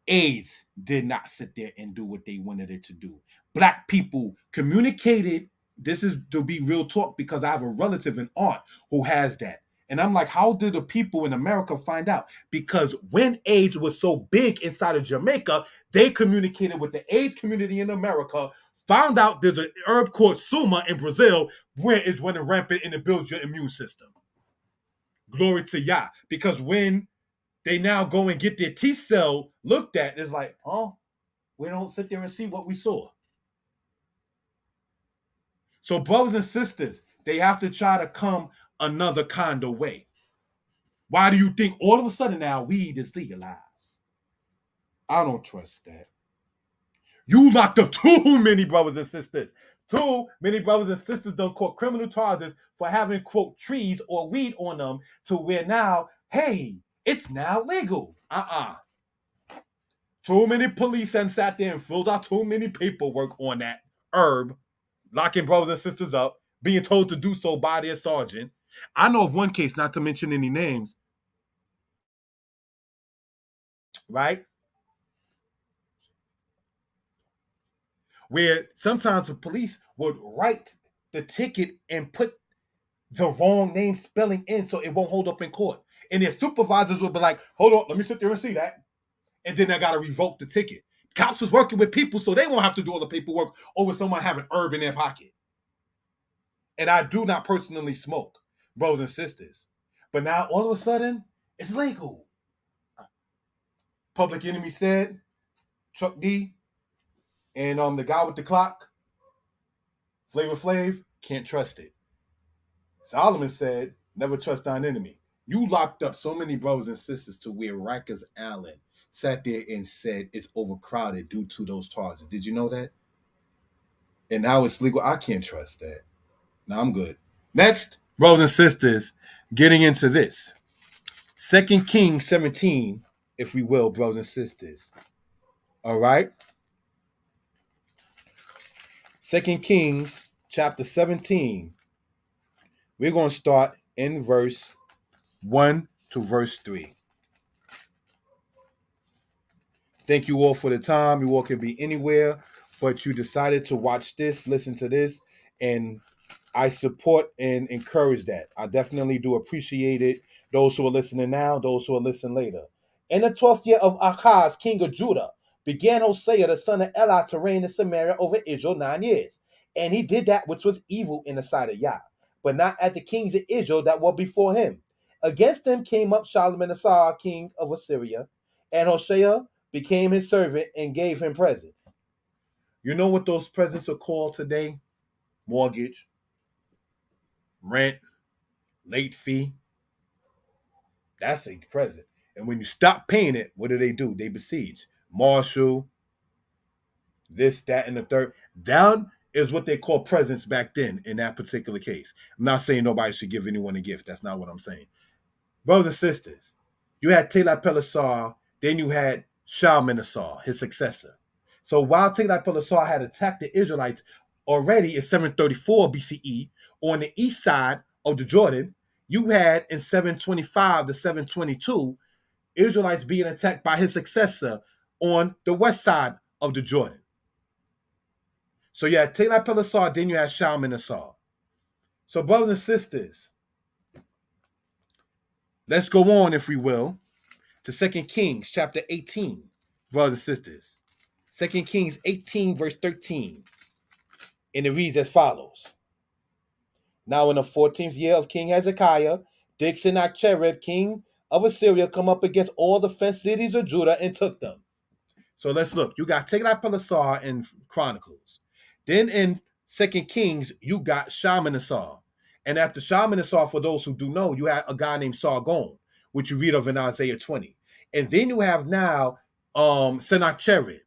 S1: AIDS did not sit there and do what they wanted it to do. Black people communicated. This is to be real talk because I have a relative in art who has that. And I'm like, how did the people in America find out? Because when AIDS was so big inside of Jamaica, they communicated with the AIDS community in America, found out there's an herb called Suma in Brazil where it's running rampant and it builds your immune system. Glory to Yah. Because when they now go and get their T cell looked at, it's like, oh, we don't sit there and see what we saw. So brothers and sisters, they have to try to come another kind of way. Why do you think all of a sudden now weed is legalized? I don't trust that. You locked up too many brothers and sisters. Too many brothers and sisters done caught criminal charges for having, quote, trees or weed on them to where now, hey, it's now legal. Too many police and sat there and filled out too many paperwork on that herb, locking brothers and sisters up, being told to do so by their sergeant. I know of one case, not to mention any names, right? Where sometimes the police would write the ticket and put the wrong name spelling in so it won't hold up in court. And their supervisors would be like, hold on, let me sit there and see that. And then I got to revoke the ticket. Cops was working with people so they won't have to do all the paperwork over someone having herb in their pocket. And I do not personally smoke, brothers and sisters. But now all of a sudden, it's legal. Public Enemy said, Chuck D, and the guy with the clock, Flavor Flav, can't trust it. Solomon said, never trust thine enemy. You locked up so many brothers and sisters to where Rikers Allen sat there and said it's overcrowded due to those charges. Did you know that? And now it's legal. I can't trust that. No, I'm good. Next, brothers and sisters, getting into this. 2 Kings 17, if we will, brothers and sisters. All right? 2 Kings chapter 17. We're going to start in verse 1 to verse 3. Thank you all for the time. You all can be anywhere, but you decided to watch this, listen to this, and I support and encourage that. I definitely do appreciate it. Those who are listening now, those who are listening later. In the 12th year of Ahaz, king of Judah, began Hosea the son of Elah to reign in Samaria over Israel 9 years. And he did that which was evil in the sight of Yah, but not as the kings of Israel that were before him. Against him came up Shalmaneser, king of Assyria, and Hosea became his servant and gave him presents. You know what those presents are called today? Mortgage, rent, late fee. That's a present. And when you stop paying it, what do? They besiege. Marshall, this, that, and the third. That is what they call presents back then in that particular case. I'm not saying nobody should give anyone a gift. That's not what I'm saying. Brothers and sisters, you had Tiglath-Pileser, then you had Shalmaneser, his successor. So while Tiglath-Pileser had attacked the Israelites already in 734 BCE on the east side of the Jordan, you had in 725 to 722 Israelites being attacked by his successor on the west side of the Jordan. So you had Tiglath-Pileser, then you had Shalmaneser. So brothers and sisters, let's go on, if we will, to 2 Kings chapter 18, brothers and sisters. 2 Kings 18, verse 13. And it reads as follows. Now in the 14th year of King Hezekiah, did Sennacherib, king of Assyria, come up against all the fenced cities of Judah and took them. So let's look. You got Tiglath-Pileser in Chronicles. Then in 2 Kings, you got Shalmaneser. And after Shalmaneser, for those who do know, you had a guy named Sargon, which you read of in Isaiah 20. And then you have now Sennacherib.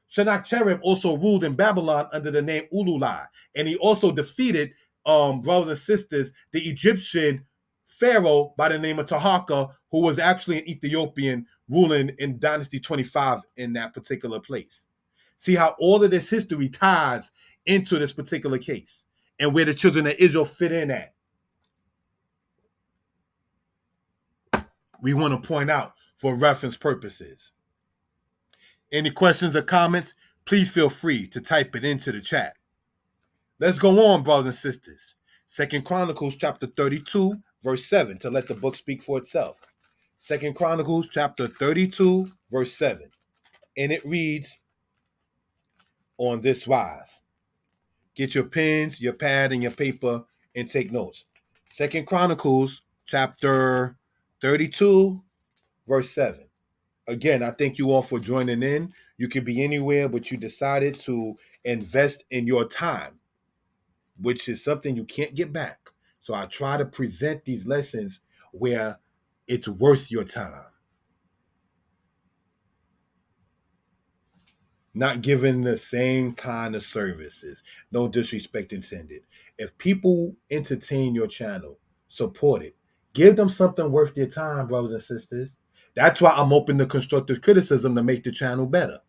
S1: Sennacherib also ruled in Babylon under the name Ululai. And he also defeated, brothers and sisters, the Egyptian pharaoh by the name of Taharka, who was actually an Ethiopian ruling in Dynasty 25 in that particular place. See how all of this history ties into this particular case and where the children of Israel fit in at. We want to point out for reference purposes. Any questions or comments, please feel free to type it into the chat. Let's go on, brothers and sisters. 2 Chronicles chapter 32, verse 7, to let the book speak for itself. 2 Chronicles chapter 32, verse 7. And it reads on this wise. Get your pens, your pad, and your paper, and take notes. 2 Chronicles chapter 32, verse 7. Again, I thank you all for joining in. You could be anywhere, but you decided to invest in your time, which is something you can't get back. So I try to present these lessons where it's worth your time. Not giving the same kind of services. No disrespect intended. If people entertain your channel, support it. Give them something worth their time, brothers and sisters. That's why I'm open to constructive criticism to make the channel better.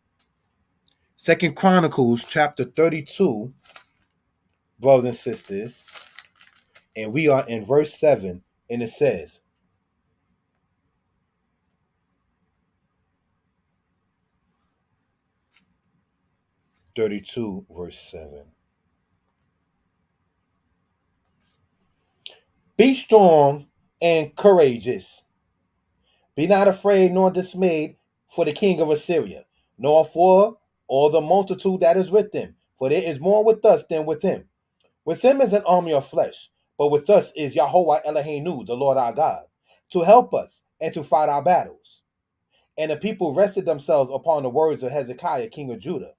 S1: Second Chronicles chapter 32, brothers and sisters, and we are in verse 7, and it says, 32, verse 7. Be strong and courageous. Be not afraid nor dismayed for the king of Assyria, nor for all the multitude that is with him. For there is more with us than with him. With him is an army of flesh, but with us is Yahweh Eloheinu, the Lord our God, to help us and to fight our battles. And the people rested themselves upon the words of Hezekiah, king of Judah.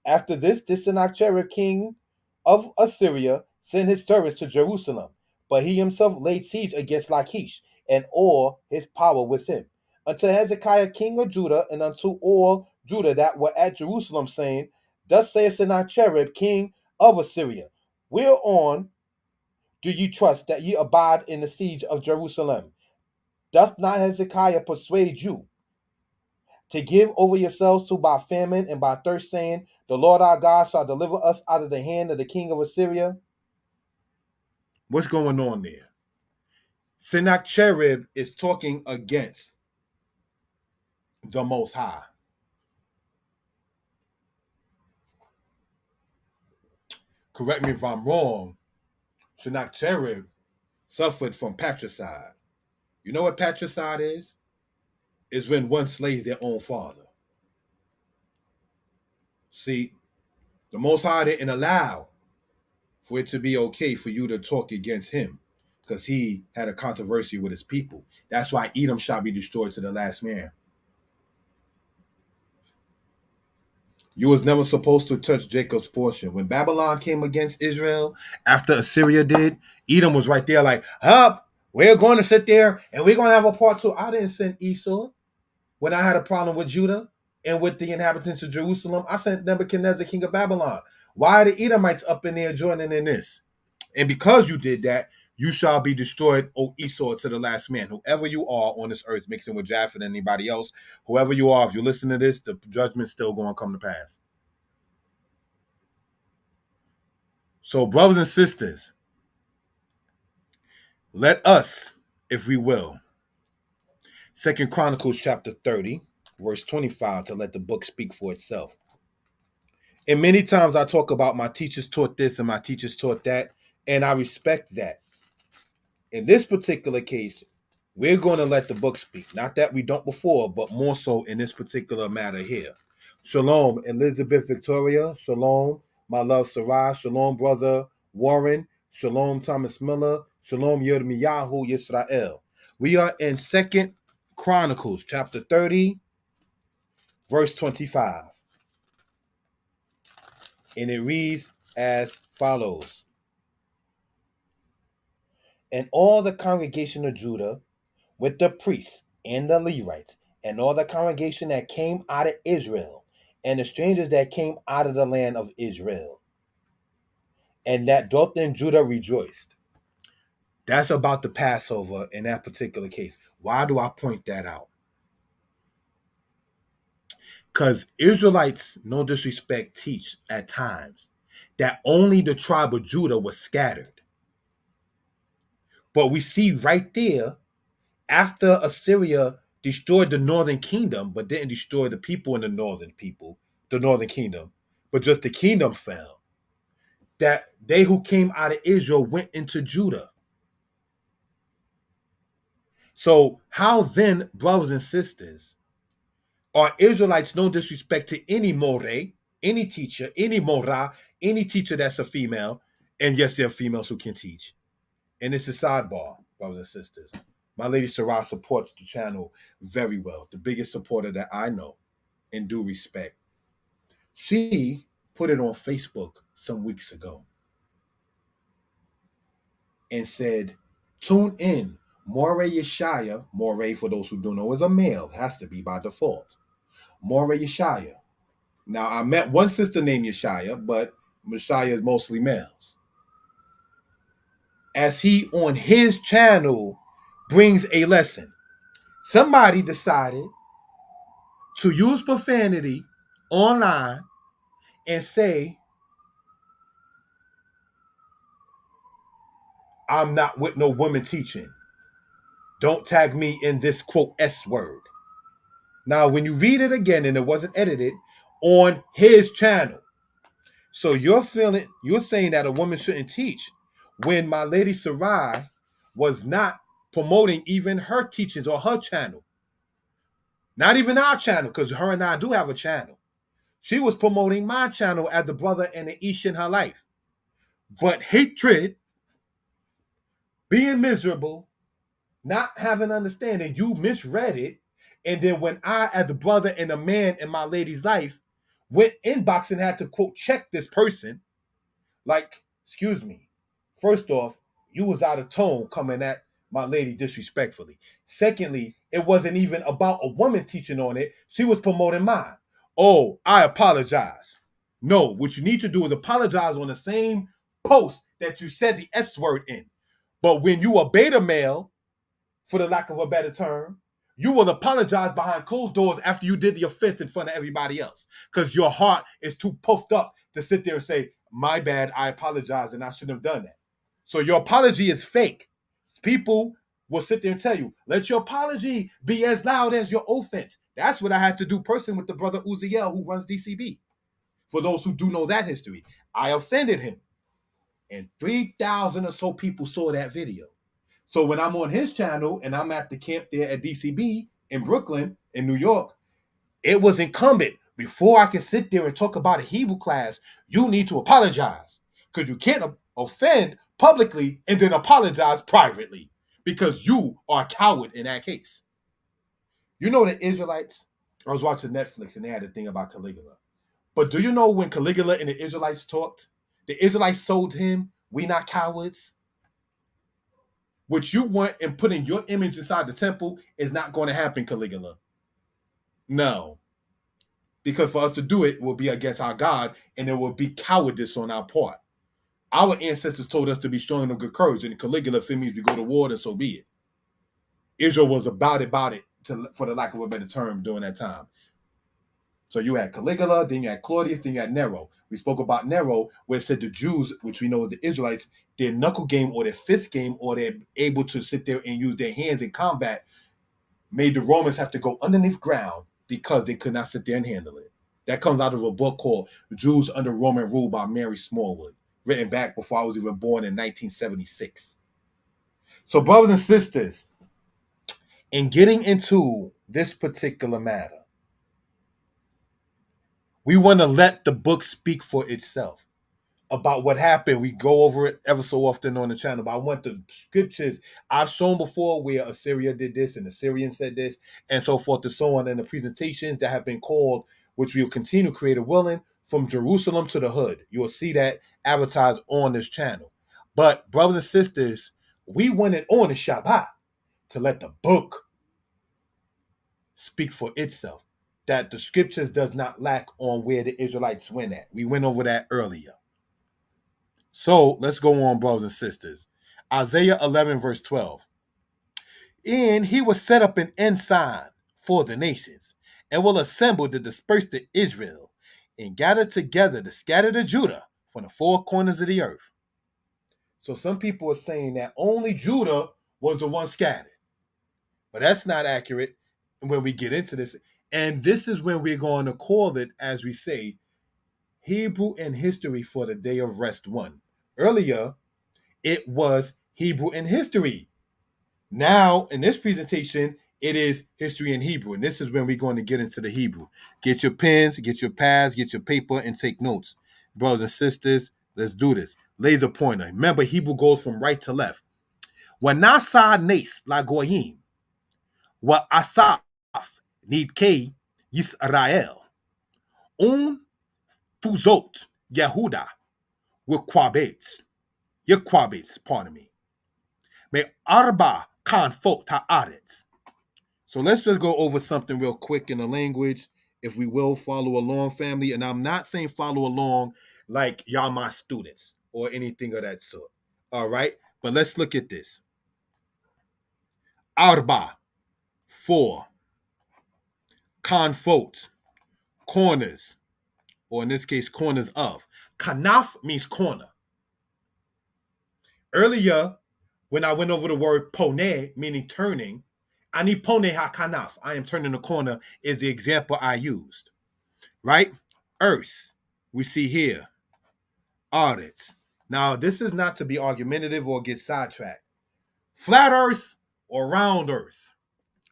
S1: After this, Sennacherib, king of Assyria, sent his servants to Jerusalem, but he himself laid siege against Lachish, and all his power with him, unto Hezekiah, king of Judah, and unto all Judah that were at Jerusalem, saying, Thus saith Sennacherib, king of Assyria, Whereon do ye trust that ye abide in the siege of Jerusalem? Doth not Hezekiah persuade you to give over yourselves to by famine and by thirst, saying, The Lord our God shall deliver us out of the hand of the king of Assyria? What's going on there? Sennacherib is talking against the Most High. Correct me if I'm wrong. Sennacherib suffered from patricide. You know what patricide is? Is when one slays their own father. See, the Most High didn't allow for it to be okay for you to talk against him, because he had a controversy with his people. That's why Edom shall be destroyed to the last man. You was never supposed to touch Jacob's portion. When Babylon came against Israel, after Assyria did, Edom was right there like, up, we're going to sit there and we're going to have a part two. I didn't send Esau when I had a problem with Judah and with the inhabitants of Jerusalem. I sent Nebuchadnezzar, king of Babylon. Why are the Edomites up in there joining in this? And because you did that, you shall be destroyed, O Esau, to the last man. Whoever you are on this earth, mixing with Japheth and anybody else, whoever you are, if you listen to this, the judgment's still going to come to pass. So, brothers and sisters, let us, if we will, Second Chronicles chapter 30, verse 25, to let the book speak for itself. And many times I talk about my teachers taught this and my teachers taught that, and I respect that. In this particular case, we're going to let the book speak. Not that we don't before, but more so in this particular matter here. Shalom, Elizabeth Victoria. Shalom, my love Sarah. Shalom, brother Warren. Shalom, Thomas Miller. Shalom, Yirmiyahu Yisrael. We are in Second Chronicles chapter 30, verse 25. And it reads as follows. And all the congregation of Judah with the priests and the Levites and all the congregation that came out of Israel and the strangers that came out of the land of Israel and that dwelt in Judah rejoiced. That's about the Passover in that particular case. Why do I point that out? Because Israelites, no disrespect, teach at times that only the tribe of Judah was scattered. But we see right there, after Assyria destroyed the northern kingdom, but didn't destroy the people in the northern kingdom, but just the kingdom fell, that they who came out of Israel went into Judah. So how then, brothers and sisters, are Israelites, no disrespect to any more, any teacher, any mora, any teacher that's a female, and yes, there are females who can teach. And it's a sidebar, brothers and sisters. My lady Sarah supports the channel very well. The biggest supporter that I know, in due respect. She put it on Facebook some weeks ago and said, tune in Moreh Yeshaya, Moreh, for those who don't know, is a male. It has to be by default. Moreh Yeshaya. Now, I met one sister named Yeshaya, but Yeshaya is mostly males. As he, on his channel, brings a lesson. Somebody decided to use profanity online and say, I'm not with no woman teaching. Don't tag me in this quote S word. Now, when you read it again, and it wasn't edited, on his channel. So you're saying that a woman shouldn't teach when my lady Sarai was not promoting even her teachings or her channel. Not even our channel, because her and I do have a channel. She was promoting my channel as the brother and the ish in her life. But hatred, being miserable, not having understanding, you misread it. And then when I, as a brother and a man in my lady's life, went inbox and had to quote check this person, like, excuse me. First off, you was out of tone coming at my lady disrespectfully. Secondly, it wasn't even about a woman teaching on it. She was promoting mine. Oh, I apologize. No, what you need to do is apologize on the same post that you said the S word in. But when you a beta male, for the lack of a better term, you will apologize behind closed doors after you did the offense in front of everybody else. Because your heart is too puffed up to sit there and say, my bad, I apologize, and I shouldn't have done that. So your apology is fake. People will sit there and tell you, let your apology be as loud as your offense. That's what I had to do personally with the brother Uziel who runs DCB. For those who do know that history, I offended him. And 3,000 or so people saw that video. So when I'm on his channel and I'm at the camp there at DCB in Brooklyn, in New York, it was incumbent before I can sit there and talk about a Hebrew class, you need to apologize. Because you can't offend publicly and then apologize privately. Because you are a coward in that case. You know the Israelites, I was watching Netflix and they had a thing about Caligula. But do you know when Caligula and the Israelites talked, the Israelites sold him, we not cowards? What you want and putting your image inside the temple is not going to happen, Caligula. No. Because for us to do it will be against our God and there will be cowardice on our part. Our ancestors told us to be strong and of good courage, and Caligula, if it means we go to war, and so be it. Israel was about it, for the lack of a better term, during that time. So you had Caligula, then you had Claudius, then you had Nero. We spoke about Nero, where it said the Jews, which we know as the Israelites, their knuckle game or their fist game, or they're able to sit there and use their hands in combat, made the Romans have to go underneath ground because they could not sit there and handle it. That comes out of a book called Jews Under Roman Rule by Mary Smallwood, written back before I was even born in 1976. So, brothers and sisters, in getting into this particular matter, we want to let the book speak for itself about what happened. We go over it ever so often on the channel, but I want the scriptures I've shown before where Assyria did this and the Syrians said this and so forth and so on, and the presentations that have been called, which we will continue, creative willing, from Jerusalem to the hood. You will see that advertised on this channel. But brothers and sisters, we went in on the Shabbat to let the book speak for itself, that the scriptures does not lack on where the Israelites went at. We went over that earlier. So let's go on, brothers and sisters. Isaiah 11, verse 12. And he will set up an ensign for the nations, and will assemble the dispersed of Israel, and gather together the scattered of Judah from the four corners of the earth. So some people are saying that only Judah was the one scattered. But that's not accurate when we get into this. And this is when we're going to call it, as we say, Hebrew and history for the day of rest 1. Earlier, it was Hebrew and history. Now, in this presentation, it is history and Hebrew. And this is when we're going to get into the Hebrew. Get your pens, get your pads, get your paper, and take notes. Brothers and sisters, let's do this. Laser pointer. Remember, Hebrew goes from right to left. Wanasa nes la goyim. Wa asaf nidkei Yisrael. Fuzot Yehuda. Yequabets, pardon me. Me arba Confot ta'aretz. So let's just go over something real quick in the language, if we will follow along, family. And I'm not saying follow along like y'all my students or anything of that sort. All right. But let's look at this. Arba, 4. Confot, corners, or in this case, corners of. Kanaf means corner. Earlier, when I went over the word pone, meaning turning, ani pone ha kanaf, I am turning the corner, is the example I used. Right? Earth, we see here. Audits. Now, this is not to be argumentative or get sidetracked. Flat earth or round earth.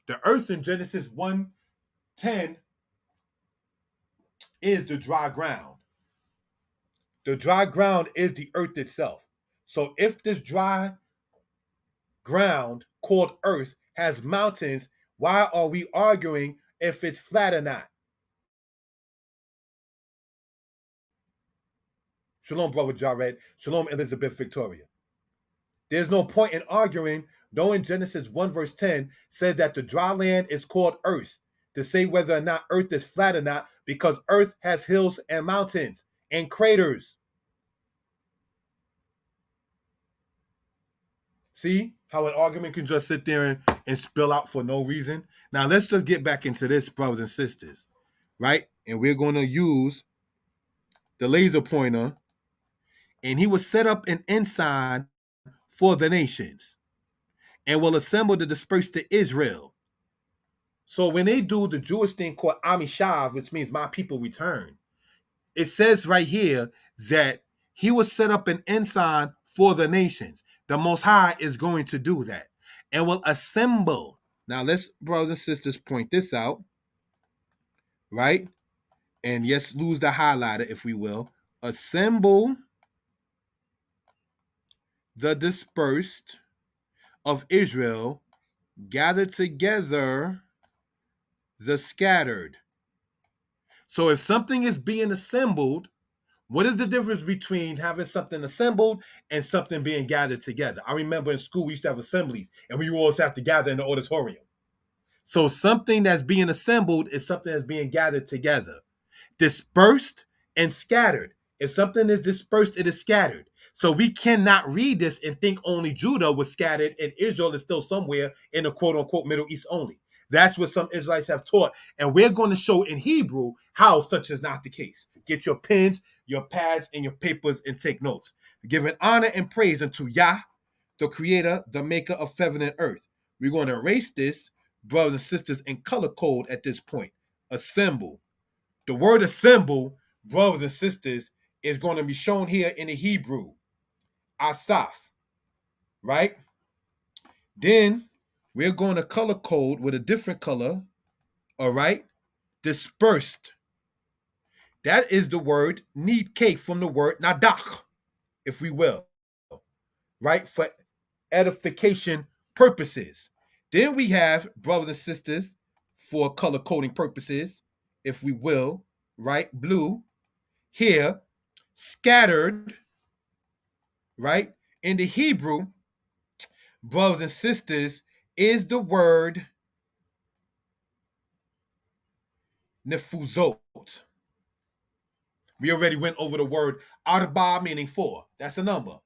S1: The earth in Genesis 1:10 is the dry ground. The dry ground is the earth itself. So if this dry ground called earth has mountains, why are we arguing if it's flat or not? Shalom, brother Jared. Shalom, Elizabeth Victoria. There's no point in arguing, knowing Genesis 1 verse 10 says that the dry land is called earth, to say whether or not earth is flat or not, because earth has hills and mountains and craters. See how an argument can just sit there and spill out for no reason? Now let's just get back into this, brothers and sisters, right? And we're going to use the laser pointer, and he will set up an ensign for the nations and will assemble to disperse to Israel. So when they do the Jewish thing called Amishav, which means my people return, it says right here that he will set up an ensign for the nations. The Most High is going to do that and will assemble. Now let's, brothers and sisters, point this out, right? And yes, lose the highlighter if we will. Assemble the dispersed of Israel, gather together the scattered. So if something is being assembled, what is the difference between having something assembled and something being gathered together? I remember in school we used to have assemblies and we always have to gather in the auditorium. So something that's being assembled is something that's being gathered together. Dispersed and scattered. If something is dispersed, it is scattered. So we cannot read this and think only Judah was scattered and Israel is still somewhere in the quote unquote Middle East only. That's what some Israelites have taught. And we're going to show in Hebrew how such is not the case. Get your pens, your pads, and your papers and take notes. Giving honor and praise unto Yah, the creator, the maker of heaven and earth. We're going to erase this, brothers and sisters, in color code at this point. Assemble. The word assemble, brothers and sisters, is going to be shown here in the Hebrew. Asaph, right? Then we're going to color code with a different color, all right? Dispersed. That is the word need cake from the word nadach, if we will, right? For edification purposes. Then we have, brothers and sisters, for color coding purposes, if we will, right? Blue. Here, scattered, right? In the Hebrew, brothers and sisters, is the word nefuzot. We already went over the word arba, meaning 4. That's a number.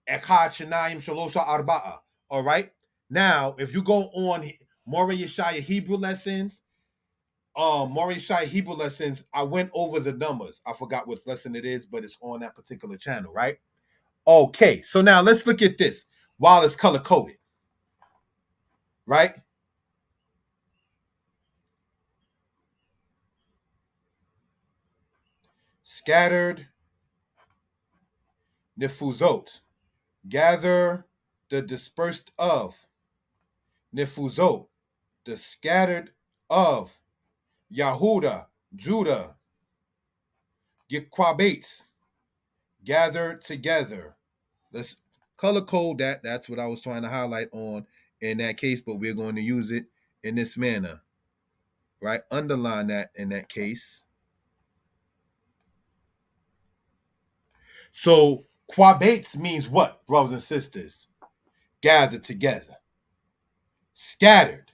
S1: Echad, Shanayim, Shalosha, Arba'a. All right? Now, if you go on Moreh Yeshaya Hebrew lessons, I went over the numbers. I forgot what lesson it is, but it's on that particular channel, right? Okay, so now let's look at this while it's color coded, right? Scattered nefuzot. Gather the dispersed of. Nefuzot. The scattered of. Yahuda. Judah. Yequabates. Gather together. Let's color code that. That's what I was trying to highlight on in that case, but we're going to use it in this manner, right? Underline that in that case. So quabates means what, brothers and sisters? Gather together. scattered,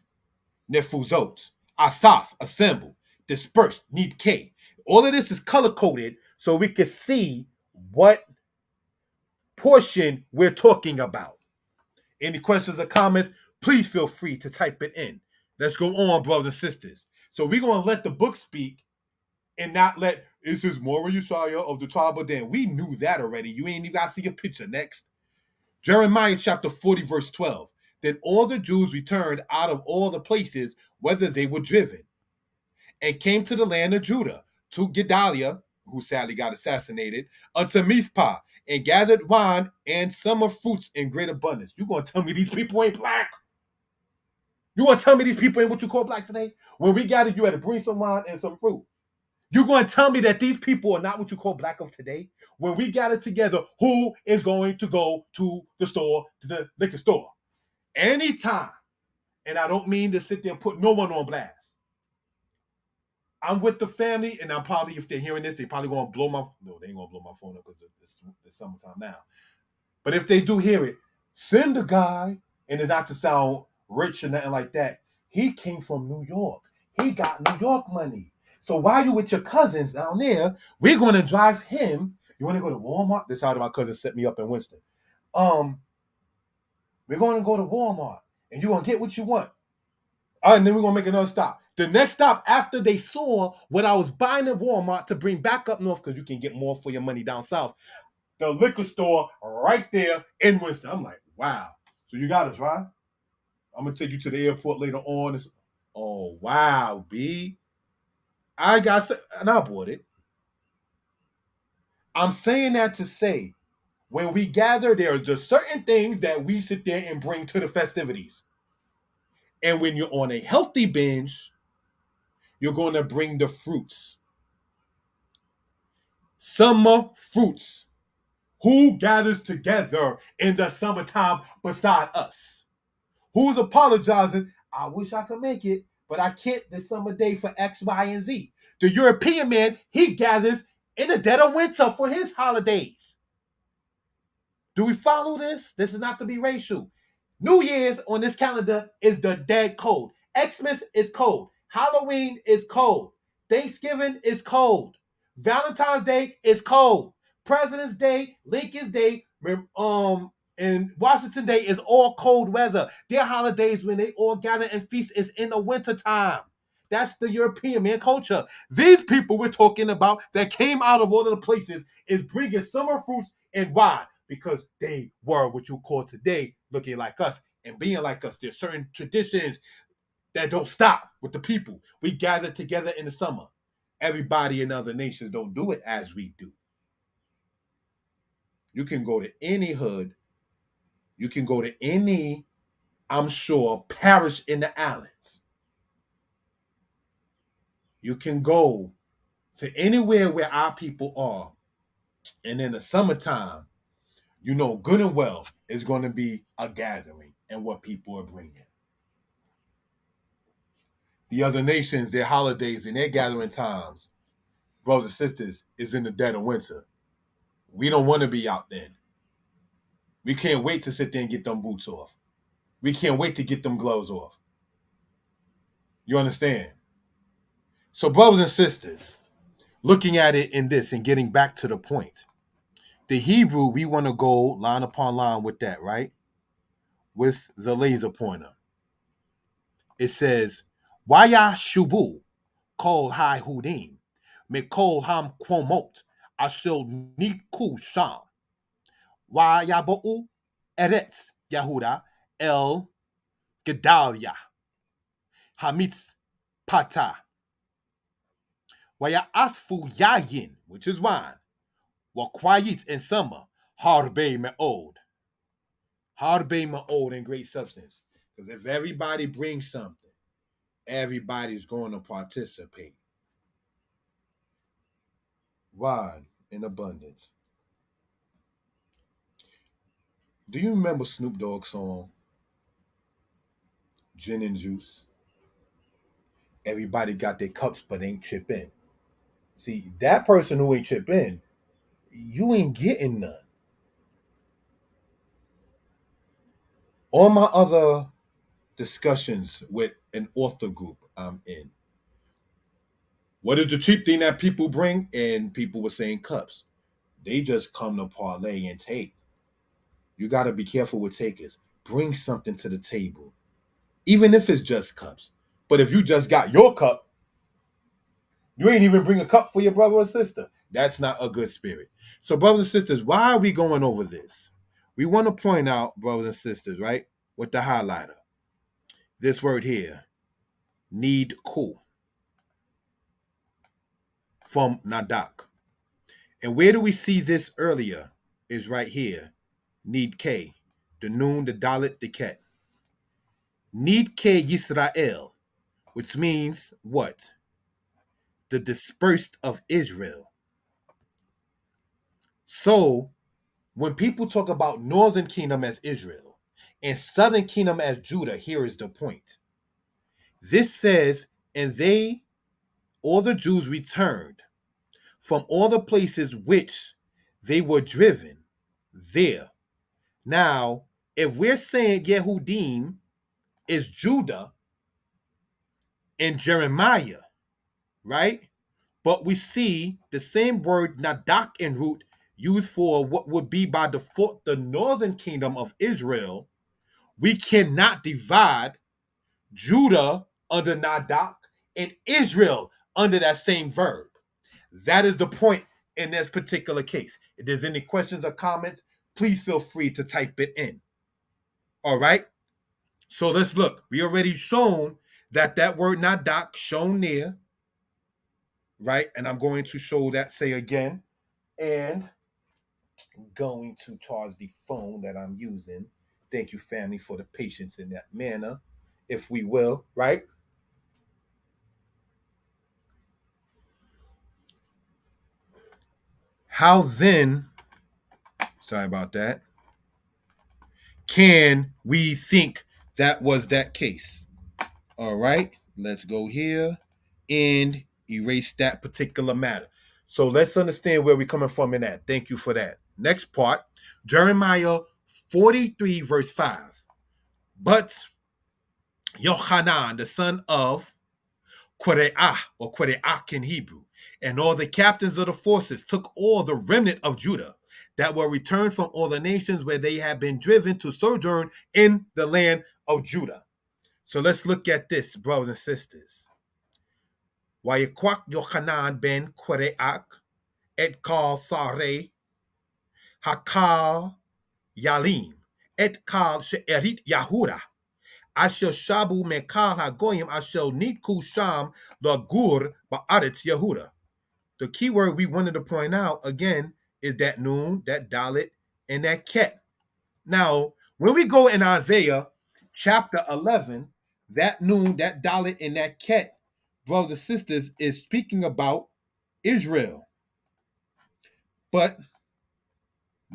S1: nefuzot, asaf, assemble, dispersed, need K. All of this is color coded so we can see what portion we're talking about. Any questions or comments, please feel free to type it in. Let's go on, brothers and sisters. So we're going to let the book speak and not let, this is Mora Yeshaya of the tribe of Dan. We knew that already. You ain't even got to see a picture. Next. Jeremiah chapter 40, verse 12. Then all the Jews returned out of all the places, whether they were driven, and came to the land of Judah, to Gedaliah, who sadly got assassinated, unto Mizpah, and gathered wine and summer fruits in great abundance. You gonna tell me these people ain't black? You gonna tell me these people ain't what you call black today? When we gathered, you had to bring some wine and some fruit. You gonna tell me that these people are not what you call black of today? When we gather together, who is going to go to the store, to the liquor store? Anytime. And I don't mean to sit there and put no one on blast. I'm with the family, and I'm probably, if they're hearing this, they probably gonna blow my, no, they ain't gonna blow my phone up because it's summertime now. But if they do hear it, send a guy, and it's not to sound rich or nothing like that. He came from New York. He got New York money. So while you with your cousins down there, we're gonna drive him. You wanna go to Walmart? This is how my cousin set me up in Winston. We're gonna go to Walmart, and you're gonna get what you want. All right, and then we're gonna make another stop. The next stop after they saw what I was buying at Walmart to bring back up north, because you can get more for your money down south, the liquor store right there in Winston. I'm like, wow. So you got us, right? I'm gonna take you to the airport later on. Oh wow, B. I got, and I bought it. I'm saying that to say, when we gather, there are just certain things that we sit there and bring to the festivities. And when you're on a healthy binge, you're going to bring the fruits. Summer fruits. Who gathers together in the summertime beside us? Who's apologizing? I wish I could make it, but I can't this summer day for X, Y, and Z. The European man, he gathers in the dead of winter for his holidays. Do we follow this? This is not to be racial. New Year's on this calendar is the dead cold. Xmas is cold. Halloween is cold. Thanksgiving is cold. Valentine's Day is cold. President's Day, Lincoln's Day, and Washington Day is all cold weather. Their holidays when they all gather and feast is in the winter time. That's the European man culture. These people we're talking about that came out of all of the places is bringing summer fruits and wine because they were what you call today looking like us and being like us. There's certain traditions that don't stop with the people. We gather together in the summer. Everybody in other nations don't do it as we do. You can go to any hood. You can go to any, I'm sure, parish in the islands. You can go to anywhere where our people are. And in the summertime, you know good and well it's going to be a gathering and what people are bringing. The other nations, their holidays and their gathering times, brothers and sisters, is in the dead of winter. We don't want to be out then. We can't wait to sit there and get them boots off. We can't wait to get them gloves off. You understand? So, brothers and sisters, looking at it in this and getting back to the point, the Hebrew, we want to go line upon line with that, right? With the laser pointer. It says, Waya Shubu, Kol Hai Hudim, Mikol Ham Quomot, Ashil Niku Sham, Wayabu Eretz Yahuda El Gedalia, Hamitz Pata, Waya Asfu Yayin, which is wine, Wakwayit in summer, Harbe Me'od. Harbe Me'od in great substance. Because if everybody brings something, everybody's going to participate. Wine in abundance. Do you remember Snoop Dogg's song, Gin and Juice? Everybody got their cups but ain't chip in. See, that person who ain't chip in, you ain't getting none. All my other discussions with an author group I'm in. What is the cheap thing that people bring? And people were saying cups. They just come to parlay and take. You got to be careful with takers. Bring something to the table, even if it's just cups. But if you just got your cup, you ain't even bring a cup for your brother or sister. That's not a good spirit. So, brothers and sisters, why are we going over this? We want to point out, brothers and sisters, right, with the highlighter, this word here, need ku, from Nadak. And where do we see this earlier? Is right here, need K, the noon, the dalit, the ket. Need K Yisrael, which means what? The dispersed of Israel. So when people talk about northern kingdom as Israel and southern kingdom as Judah, here is the point. This says, and they, all the Jews returned from all the places which they were driven there. Now, if we're saying Yehudim is Judah and Jeremiah, right? But we see the same word Nadak en root used for what would be by default the northern kingdom of Israel. We cannot divide Judah under Nadak and Israel under that same verb. That is the point in this particular case. If there's any questions or comments, please feel free to type it in. All right. So let's look. We already shown that word Nadak shown there, right? And I'm going to show that, say again, and I'm going to charge the phone that I'm using. Thank you, family, for the patience in that manner, if we will, right? How then, sorry about that, can we think that was that case? All right, let's go here and erase that particular matter. So let's understand where we're coming from in that. Thank you for that. Next part, Jeremiah 43, verse 5. But Yohanan, the son of Quereah, or Quereach in Hebrew, and all the captains of the forces took all the remnant of Judah that were returned from all the nations where they had been driven to sojourn in the land of Judah. So let's look at this, brothers and sisters. Wayekwak Yochanan ben Quereach et kal Sare Hakal Yalim et kal She'erit Yahuda Asher Shabu Mekal Hagoyim Asher Nitku Sham Lagur Ba'aretz Yehuda. The key word we wanted to point out again is that noon, that dalit, and that ket. Now, when we go in Isaiah chapter 11, that noon, that dalit, and that ket, brothers and sisters, is speaking about Israel. But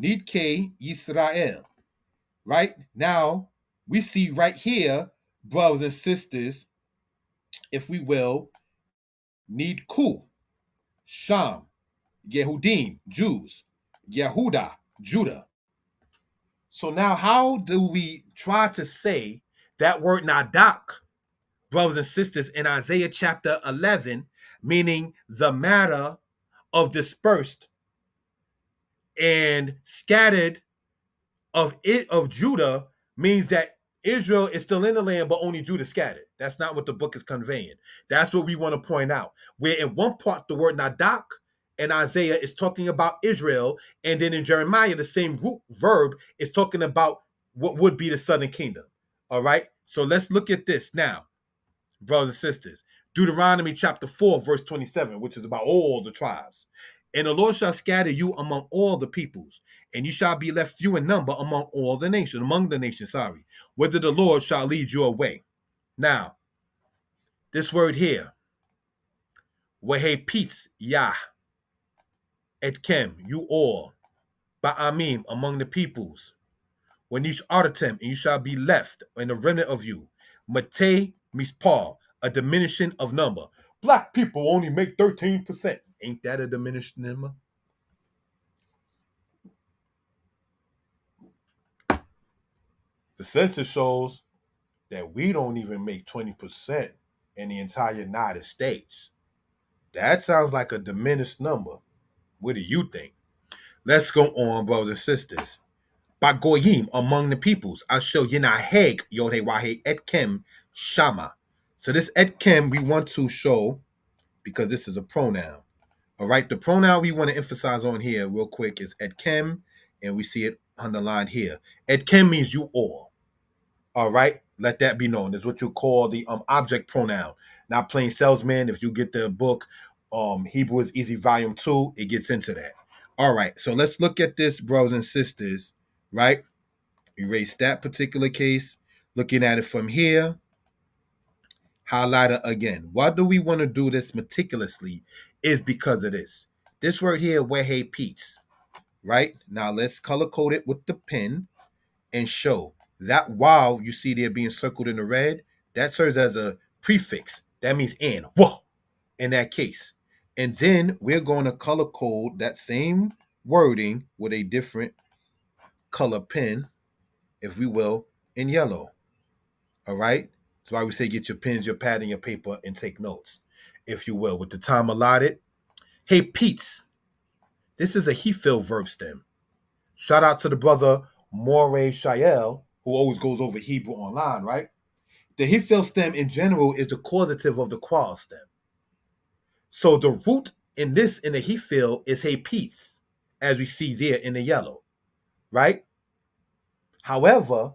S1: Nidke Yisrael, right? Now, we see right here, brothers and sisters, if we will, Nidku, Sham, Yehudim, Jews, Yehuda, Judah. So now, how do we try to say that word Nadak, brothers and sisters, in Isaiah chapter 11, meaning the matter of dispersed and scattered of Judah, means that Israel is still in the land, but only Judah scattered. That's not what the book is conveying. That's what we want to point out. Where in one part the word Nadak in Isaiah is talking about Israel, and then in Jeremiah the same root verb is talking about what would be the southern kingdom. All right. So let's look at this now, brothers and sisters. Deuteronomy chapter 4, verse 27, which is about all the tribes. And the Lord shall scatter you among all the peoples, and you shall be left few in number among all the nations, whether the Lord shall lead you away. Now, this word here, Wehe peace, Yah, et kem, you all, Ba'amim, among the peoples, when you artem, and you shall be left in the remnant of you. Mate mispar, a diminishing of number. Black people only make 13%. Ain't that a diminished number? The census shows that we don't even make 20% in the entire United States. That sounds like a diminished number. What do you think? Let's go on, brothers and sisters. Bagoyim among the peoples. I show Yinaheg Yodhe Wahe Etkem Shama. So this Etkem we want to show because this is a pronoun. All right, the pronoun we want to emphasize on here real quick is Etkem, and we see it underlined here. Etkem means you all. All right, let that be known. It's what you call the object pronoun, not plain salesman. If you get the book, Hebrew is Easy Volume 2, it gets into that. All right, so let's look at this, brothers and sisters, right? Erase that particular case. Looking at it from here, highlighter again. Why do we want to do this meticulously? Is because of this. This word here, wehe peace, right? Now let's color code it with the pen and show that while you see there being circled in the red, that serves as a prefix. That means and, whoa, in that case. And then we're going to color code that same wording with a different color pen, if we will, in yellow. All right? That's why we say get your pens, your pad, and your paper and take notes, if you will, with the time allotted. Hey, Pete's. This is a he filled verb stem. Shout out to the brother Moray Shael, who always goes over Hebrew online, right? The he filled stem in general is the causative of the qual stem. So the root in this, in the he filled, is hey, Pete's, as we see there in the yellow, right? However,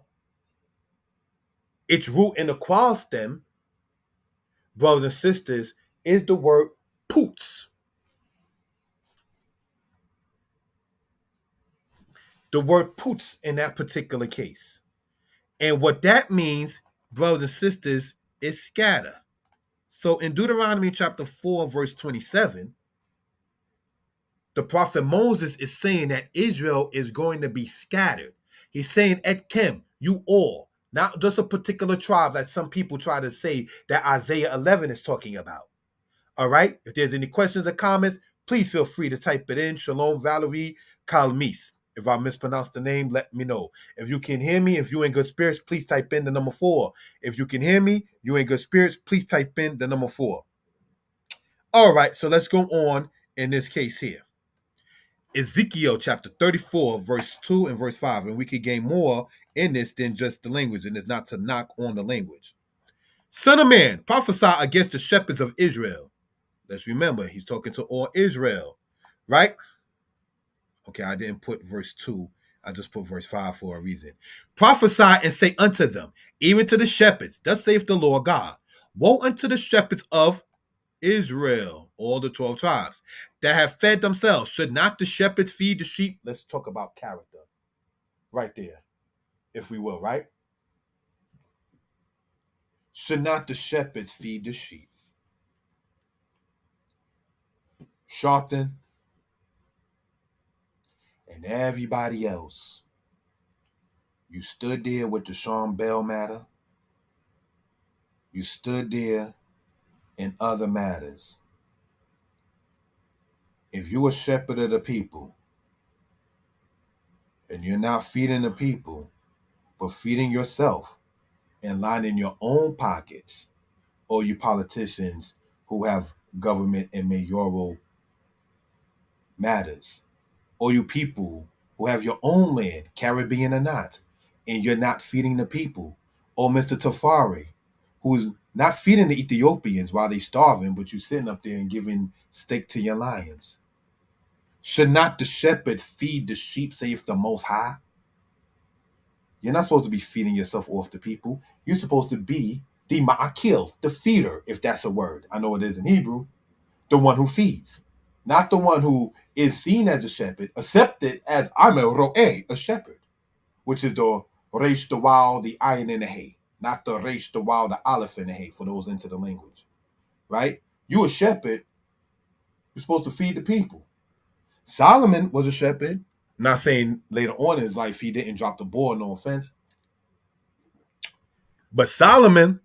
S1: its root in the qual stem, brothers and sisters, is the word poots. The word poots in that particular case. And what that means, brothers and sisters, is scatter. So in Deuteronomy chapter 4, verse 27, the prophet Moses is saying that Israel is going to be scattered. He's saying, Etkem, you all, not just a particular tribe that some people try to say that Isaiah 11 is talking about. All right? If there's any questions or comments, please feel free to type it in. Shalom, Valerie Kalmis. If I mispronounce the name, let me know. If you can hear me, if you're in good spirits, please type in the number 4. If you can hear me, you're in good spirits, please type in the number 4. All right, so let's go on in this case here. Ezekiel chapter 34, verse 2 and verse 5. And we could gain more in this than just the language, and it's not to knock on the language. Son of man, prophesy against the shepherds of Israel. Let's remember, he's talking to all Israel, right? Okay, I didn't put verse 2. I just put verse 5 for a reason. Prophesy and say unto them, even to the shepherds, thus saith the Lord God, woe unto the shepherds of Israel, all the 12 tribes, that have fed themselves. Should not the shepherds feed the sheep? Let's talk about character right there, if we will, right? Should not the shepherds feed the sheep? Sharpton and everybody else. You stood there with the Sean Bell matter. You stood there in other matters. If you're a shepherd of the people and you're not feeding the people, but feeding yourself and lining your own pockets, or you politicians who have government and mayoral matters, or you people who have your own land, Caribbean or not, and you're not feeding the people, or Mr. Tafari, who's not feeding the Ethiopians while they're starving, but you sitting up there and giving steak to your lions. Should not the shepherd feed the sheep, saith the Most High? You're not supposed to be feeding yourself off the people. You're supposed to be the ma'akil, the feeder, if that's a word. I know it is in Hebrew. The one who feeds. Not the one who is seen as a shepherd, accepted as I'm a ro'eh, a shepherd, which is the reish, the wild, the ayin in the hay. Not the reish, the wild, the aleph in the hay, for those into the language. Right? You a shepherd, you're supposed to feed the people. Solomon was a shepherd. I'm not saying later on in his life he didn't drop the ball, no offense. But Solomon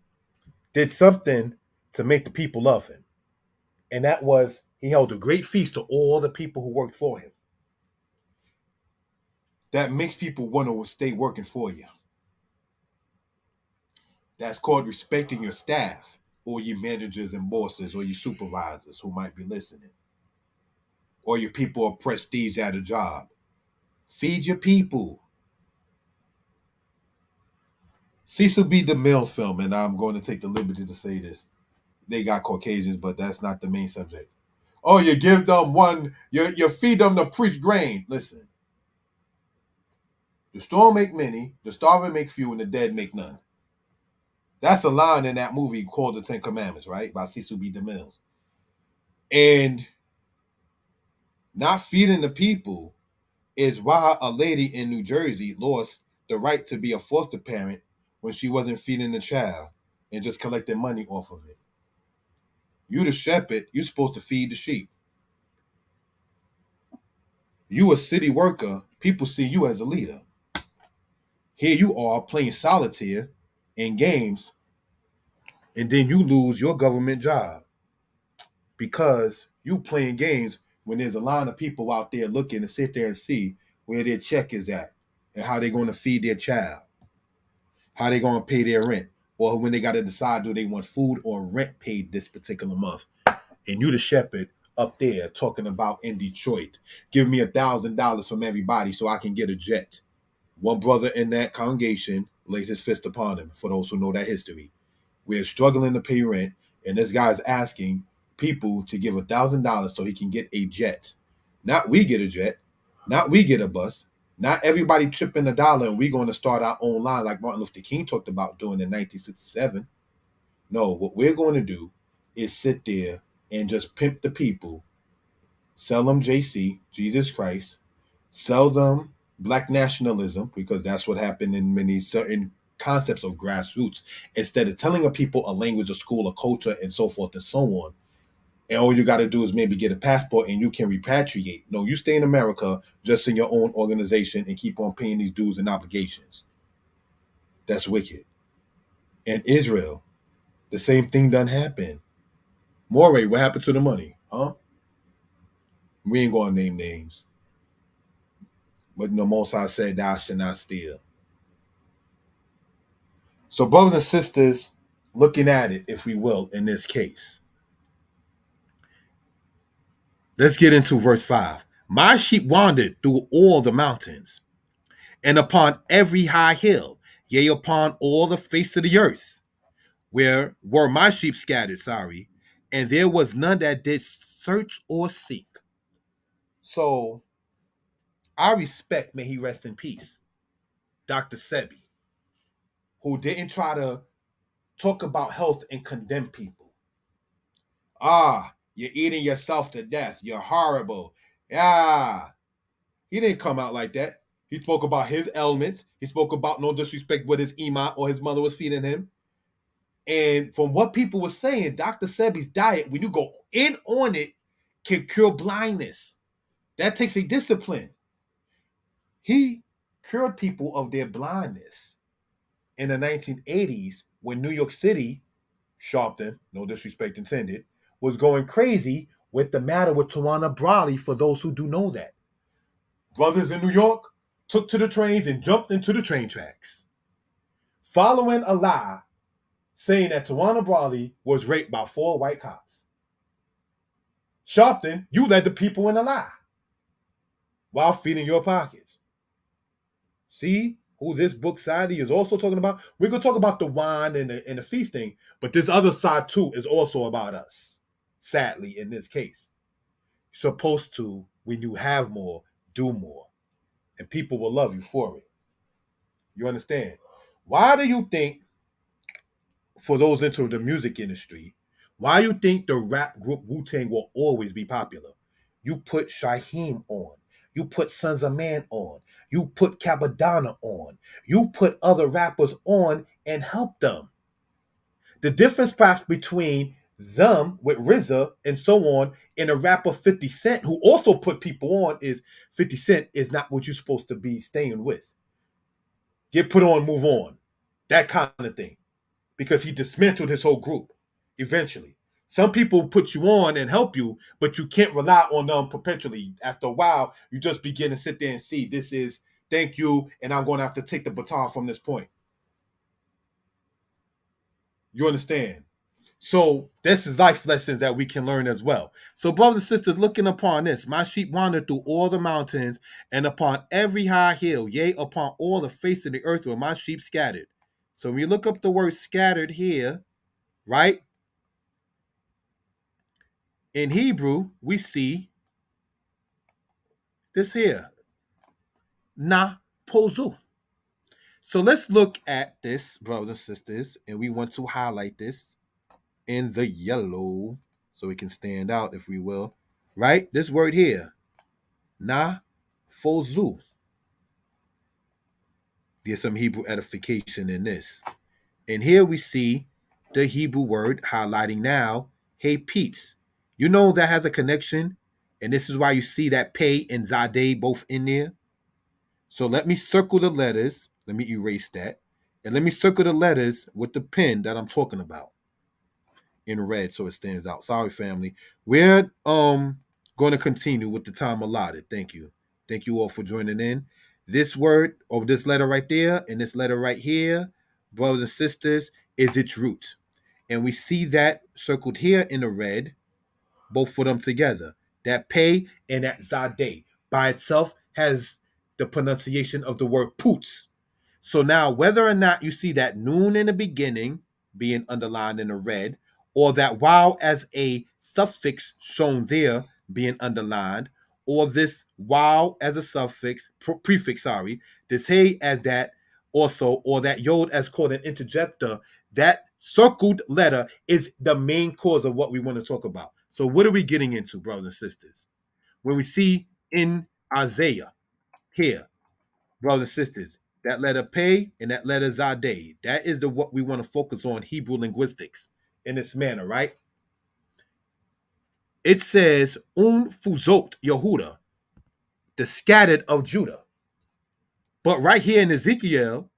S1: did something to make the people love him. And that was he held a great feast to all the people who worked for him. That makes people want to stay working for you. That's called respecting your staff or your managers and bosses or your supervisors who might be listening, or your people of prestige at a job. Feed your people. Cecil B. DeMille's film, and I'm going to take the liberty to say this. They got Caucasians, but that's not the main subject. Oh, you give them one, you feed them the preach grain. Listen, the strong make many, the starving make few, and the dead make none. That's a line in that movie called The Ten Commandments, right? By Cecil B. DeMille. And not feeding the people is why a lady in New Jersey lost the right to be a foster parent when she wasn't feeding the child and just collecting money off of it. You the shepherd, you're supposed to feed the sheep. You a city worker, people see you as a leader. Here you are playing solitaire in games, and then you lose your government job because you playing games when there's a line of people out there looking to sit there and see where their check is at and how they're going to feed their child, how they're going to pay their rent, or when they got to decide do they want food or rent paid this particular month. And you the shepherd up there talking about in Detroit, give me $1,000 from everybody so I can get a jet. One brother in that congregation laid his fist upon him, for those who know that history. We're struggling to pay rent, and this guy's asking people to give $1,000 so he can get a jet. Not we get a jet, not we get a bus, not everybody chipping $1 and we're going to start our own line like Martin Luther King talked about doing in 1967. No, what we're going to do is sit there and just pimp the people, sell them JC, Jesus Christ, sell them black nationalism, because that's what happened in many certain concepts of grassroots. Instead of telling a people a language, a school, a culture, and so forth and so on, and all you got to do is maybe get a passport and you can repatriate. No, you stay in America just in your own organization and keep on paying these dues and obligations. That's wicked. And Israel, the same thing done happened. Moray, what happened to the money? Huh? We ain't going to name names. But the Most High said, thou shalt not steal. So, brothers and sisters, looking at it, if we will, in this case, let's get into verse 5. My sheep wandered through all the mountains, and upon every high hill, yea, upon all the face of the earth, where were my sheep scattered, and there was none that did search or seek. So, I respect, may he rest in peace, Dr. Sebi, who didn't try to talk about health and condemn people. You're eating yourself to death. You're horrible. Yeah. He didn't come out like that. He spoke about his ailments. He spoke about no disrespect what his imam or his mother was feeding him. And from what people were saying, Dr. Sebi's diet, when you go in on it, can cure blindness. That takes a discipline. He cured people of their blindness in the 1980s when New York City, Sharpton, no disrespect intended, was going crazy with the matter with Tawana Brawley, for those who do know that. Brothers in New York took to the trains and jumped into the train tracks, following a lie saying that Tawana Brawley was raped by 4 white cops. Sharpton, you led the people in a lie while feeding your pockets. See who this book side is also talking about? We're going to talk about the wine and the feasting, but this other side too is also about us. Sadly, in this case, you're supposed to, when you have more, do more, and people will love you for it. You understand? Why do you think, for those into the music industry, why you think the rap group Wu-Tang will always be popular? You put Shaheem on. You put Sons of Man on. You put Capadonna on. You put other rappers on and help them. The difference perhaps between them with RZA and so on and a rapper 50 Cent who also put people on is 50 Cent is not what you're supposed to be staying with. Get put on, move on. That kind of thing. Because he dismantled his whole group eventually. Some people put you on and help you, but you can't rely on them perpetually. After a while, you just begin to sit there and see, this is, thank you, and I'm going to have to take the baton from this point. You understand? So this is life lessons that we can learn as well. So, brothers and sisters, looking upon this, my sheep wander through all the mountains and upon every high hill, yea, upon all the face of the earth were my sheep scattered. So when you look up the word scattered here, right? In Hebrew, we see this here. Na pozu. So let's look at this, brothers and sisters, and we want to highlight this in the yellow so it can stand out, if we will. Right? This word here, na fozu. There's some Hebrew edification in this. And here we see the Hebrew word highlighting now, hey Pete's. You know that has a connection, and this is why you see that pay and Zadeh both in there. So let me circle the letters. Let me erase that. And let me circle the letters with the pen that I'm talking about in red so it stands out. Sorry, family. We're going to continue with the time allotted. Thank you. Thank you all for joining in. This word or this letter right there and this letter right here, brothers and sisters, is its root. And we see that circled here in the red, both of them together. That pay and that zadeh by itself has the pronunciation of the word poots. So now, whether or not you see that noon in the beginning being underlined in the red, or that wow as a suffix shown there being underlined, or this wow as a suffix, prefix, sorry, this hey as that also, or that yod as called an interjector, that circled letter is the main cause of what we want to talk about. So, what are we getting into, brothers and sisters? When we see in Isaiah here, brothers and sisters, that letter pay and that letter zadeh, that is the what we want to focus on Hebrew linguistics in this manner, right? It says fuzot Yehuda, the scattered of Judah. But right here in Ezekiel,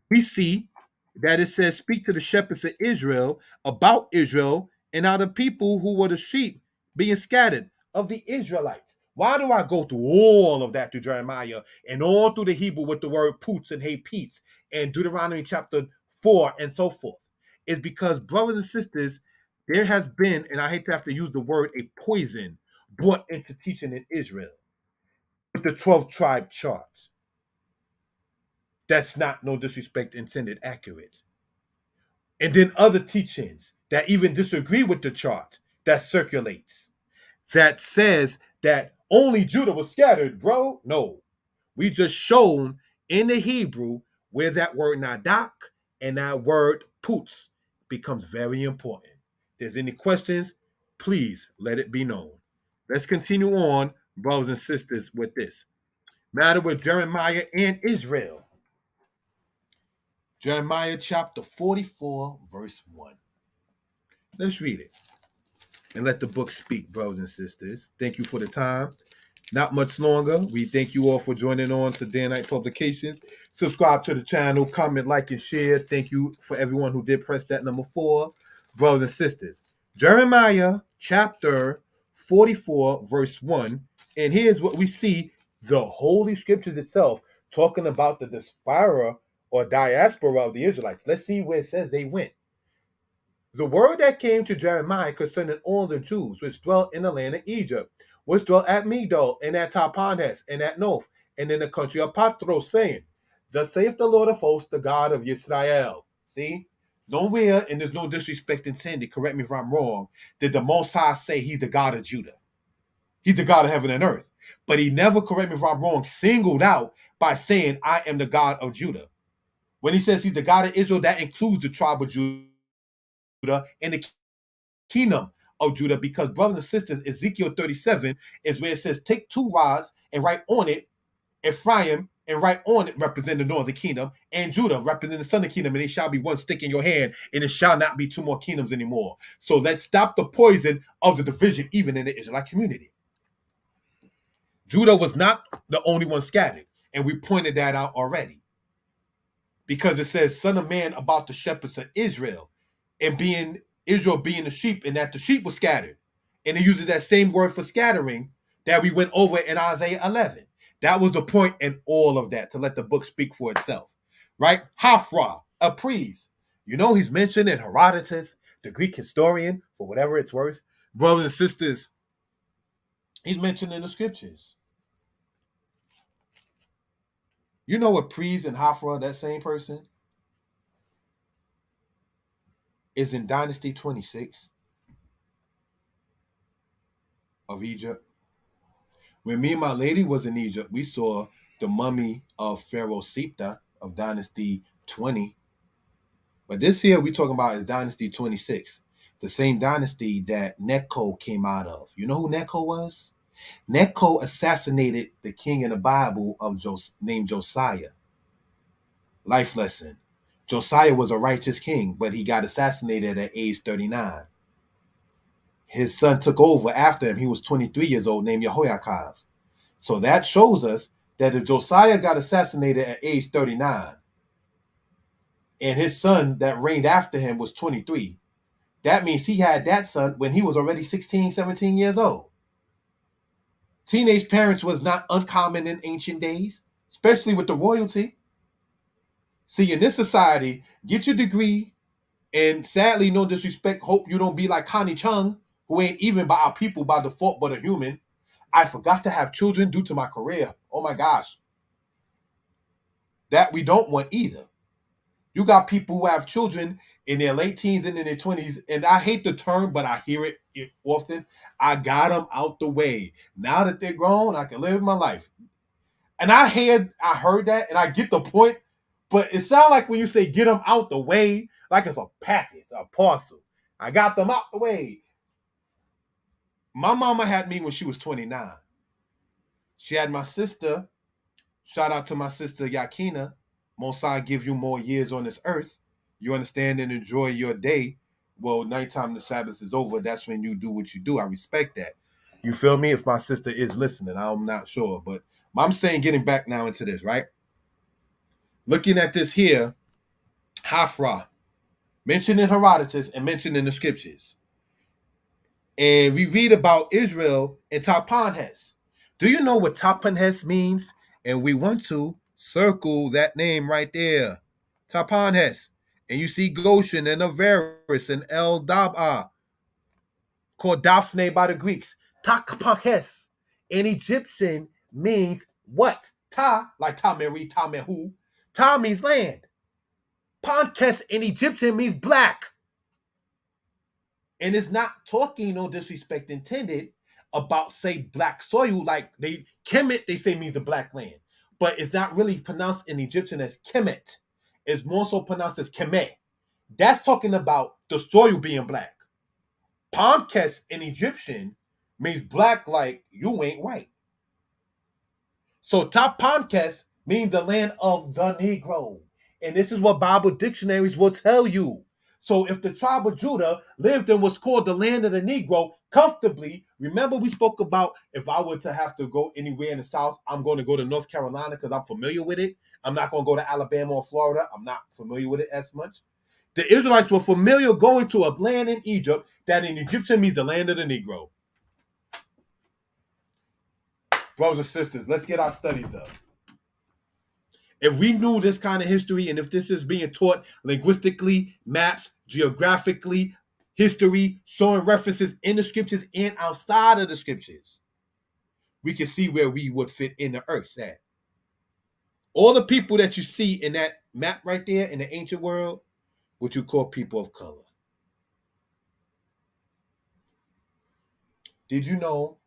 S1: we see that it says, speak to the shepherds of Israel about Israel and how the people who were the sheep being scattered of the Israelites. Why do I go through all of that through Jeremiah and all through the Hebrew with the word poots and hey peats and Deuteronomy chapter 4 and so forth? It's because, brothers and sisters, there has been, and I hate to have to use the word, a poison brought into teaching in Israel with the 12 tribe charts. That's not, no disrespect intended, accurate. And then other teachings that even disagree with the chart that circulates that says that only Judah was scattered, bro. No, we just shown in the Hebrew where that word nadak and that word putz becomes very important. If there's any questions, please let it be known. Let's continue on, brothers and sisters, with this matter with Jeremiah and Israel. Jeremiah chapter 44, verse 1. Let's read it and let the book speak, brothers and sisters. Thank you for the time. Not much longer. We thank you all for joining on to Danite Publications. Subscribe to the channel, comment, like, and share. Thank you for everyone who did press that number 4. Brothers and sisters, Jeremiah chapter 44, verse 1. And here's what we see, the Holy Scriptures itself talking about the diaspora or diaspora of the Israelites. Let's see where it says they went. The word that came to Jeremiah concerning all the Jews which dwelt in the land of Egypt, which dwelt at Megiddo, and at Tapanhes, and at Noph, and in the country of Patros, saying, thus saith the Lord of hosts, the God of Israel. See? Nowhere, and there's no disrespect intended, correct me if I'm wrong, did the Most High say he's the God of Judah. He's the God of heaven and earth. But he never, correct me if I'm wrong, singled out by saying, I am the God of Judah. When he says he's the God of Israel, that includes the tribe of Judah and the kingdom of Judah, because, brothers and sisters, Ezekiel 37 is where it says, take 2 rods and write on it Ephraim, and write on it represent the northern kingdom, and Judah represent the southern kingdom, and it shall be one stick in your hand, and it shall not be 2 more kingdoms anymore. So let's stop the poison of the division even in the Israelite community. Judah was not the only one scattered, and we pointed that out already, because it says, son of man, about the shepherds of Israel, and being Israel being the sheep, and that the sheep was scattered. And it uses that same word for scattering that we went over in Isaiah 11. That was the point in all of that, to let the book speak for itself. Right? Hafra, a priest. You know he's mentioned in Herodotus, the Greek historian, for whatever it's worth. Brothers and sisters, he's mentioned in the scriptures. You know what Pries and Hafra, that same person, is in Dynasty 26 of Egypt. When me and my lady was in Egypt, we saw the mummy of Pharaoh Siptah of Dynasty 20. But this here we talking about is Dynasty 26, the same dynasty that Necho came out of. You know who Necho was? Necho assassinated the king in the Bible of named Josiah. Life lesson. Josiah was a righteous king, but he got assassinated at age 39. His son took over after him. He was 23 years old, named Jehoiakaz. So that shows us that if Josiah got assassinated at age 39 and his son that reigned after him was 23, that means he had that son when he was already 16, 17 years old. Teenage parents was not uncommon in ancient days, especially with the royalty. See, in this society, get your degree, and sadly, no disrespect, hope you don't be like Connie Chung, who ain't even by our people by default, but a human. I forgot to have children due to my career. Oh my gosh. That we don't want either. You got people who have children in their late teens and in their 20s, and I hate the term, but I hear it often. I got them out the way. Now that they're grown, I can live my life. And I heard that, and I get the point, but it sounds like when you say get them out the way, like it's a package, a parcel. I got them out the way. My mama had me when she was 29. She had my sister. Shout out to my sister Yakina. Mosai give you more years on this earth. You understand and enjoy your day. Well, nighttime the Sabbath is over. That's when you do what you do. I respect that. You feel me? If my sister is listening, I'm not sure. But I'm saying, getting back now into this, right? Looking at this here, Hafra, mentioned in Herodotus and mentioned in the scriptures. And we read about Israel and Tahpanhes. Do you know what Tahpanhes means? And we want to circle that name right there. Tahpanhes. And you see Goshen and Avaris and El Dab'a, called Daphne by the Greeks. Tahpanhes in Egyptian means what? Ta, like Tameri, Tamehu. Ta means land. Pankes in Egyptian means black. And it's not talking, no disrespect intended, about, say, black soil. Like Kemet, they say means the black land. But it's not really pronounced in Egyptian as Kemet. It's more so pronounced as Kemet. That's talking about the soil being black. Pankes in Egyptian means black like you ain't white. So Tahpanhes means the land of the Negro. And this is what Bible dictionaries will tell you. So if the tribe of Judah lived in what's called the land of the Negro comfortably, remember we spoke about if I were to have to go anywhere in the South, I'm going to go to North Carolina because I'm familiar with it. I'm not going to go to Alabama or Florida. I'm not familiar with it as much. The Israelites were familiar going to a land in Egypt that in Egyptian means the land of the Negro. Brothers and sisters, let's get our studies up. If we knew this kind of history, and if this is being taught linguistically, maps, geographically, history, showing references in the scriptures and outside of the scriptures, we can see where we would fit in the earth at. All the people that you see in that map right there in the ancient world, what you call people of color. Did you know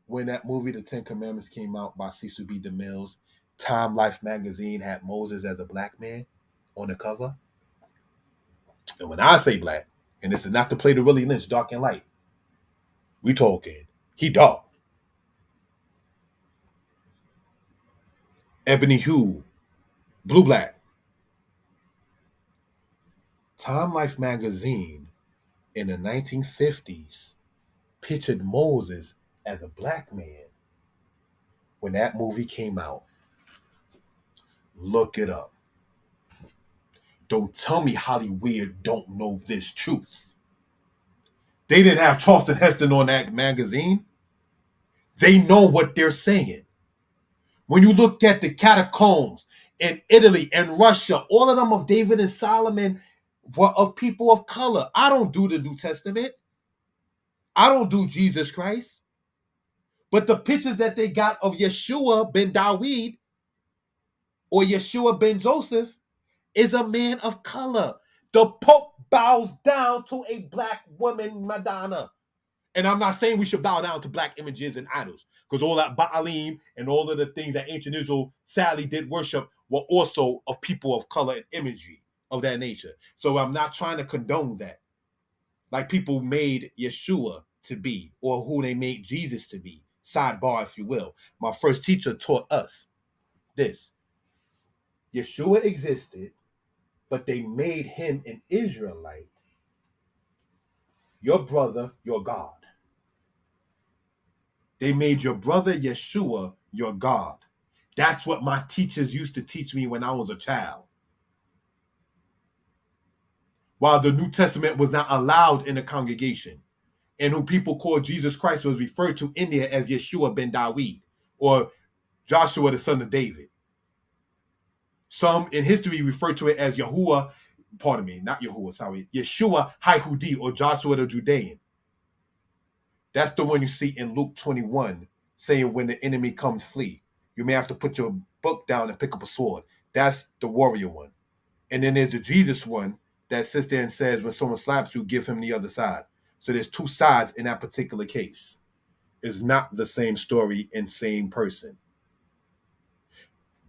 S1: when that movie, The Ten Commandments, came out by Cecil B. DeMille's, Time Life magazine had Moses as a black man on the cover? And when I say black, and this is not to play the Willie Lynch, dark and light, we talking, he dark. Ebony hue, blue black. Time Life magazine in the 1950s pictured Moses as a black man when that movie came out. Look it up. Don't tell me Hollywood don't know this truth. They didn't have Charleston Heston on that magazine. They know what they're saying. When you look at the catacombs in Italy and Russia, all of them of David and Solomon, were of people of color. I don't do the New Testament. I don't do Jesus Christ. But the pictures that they got of Yeshua ben Dawid or Yeshua ben Joseph is a man of color. The Pope bows down to a black woman, Madonna. And I'm not saying we should bow down to black images and idols, because all that Baalim and all of the things that ancient Israel sadly did worship were also of people of color and imagery of that nature. So I'm not trying to condone that. Like people made Yeshua to be, or who they made Jesus to be. Sidebar, if you will. My first teacher taught us this. Yeshua existed, but they made him an Israelite, your brother, your God. They made your brother Yeshua your God. That's what my teachers used to teach me when I was a child. While the New Testament was not allowed in the congregation, and who people called Jesus Christ was referred to in there as Yeshua ben Dawid, or Joshua the son of David. Some in history refer to it as Yahuwah, pardon me, not Yahuwah, sorry, Yeshua HaYehudi, or Joshua the Judean. That's the one you see in Luke 21, saying when the enemy comes, flee. You may have to put your book down and pick up a sword. That's the warrior one. And then there's the Jesus one that sits there and says, when someone slaps you, give him the other side. So there's two sides in that particular case. It's not the same story and same person.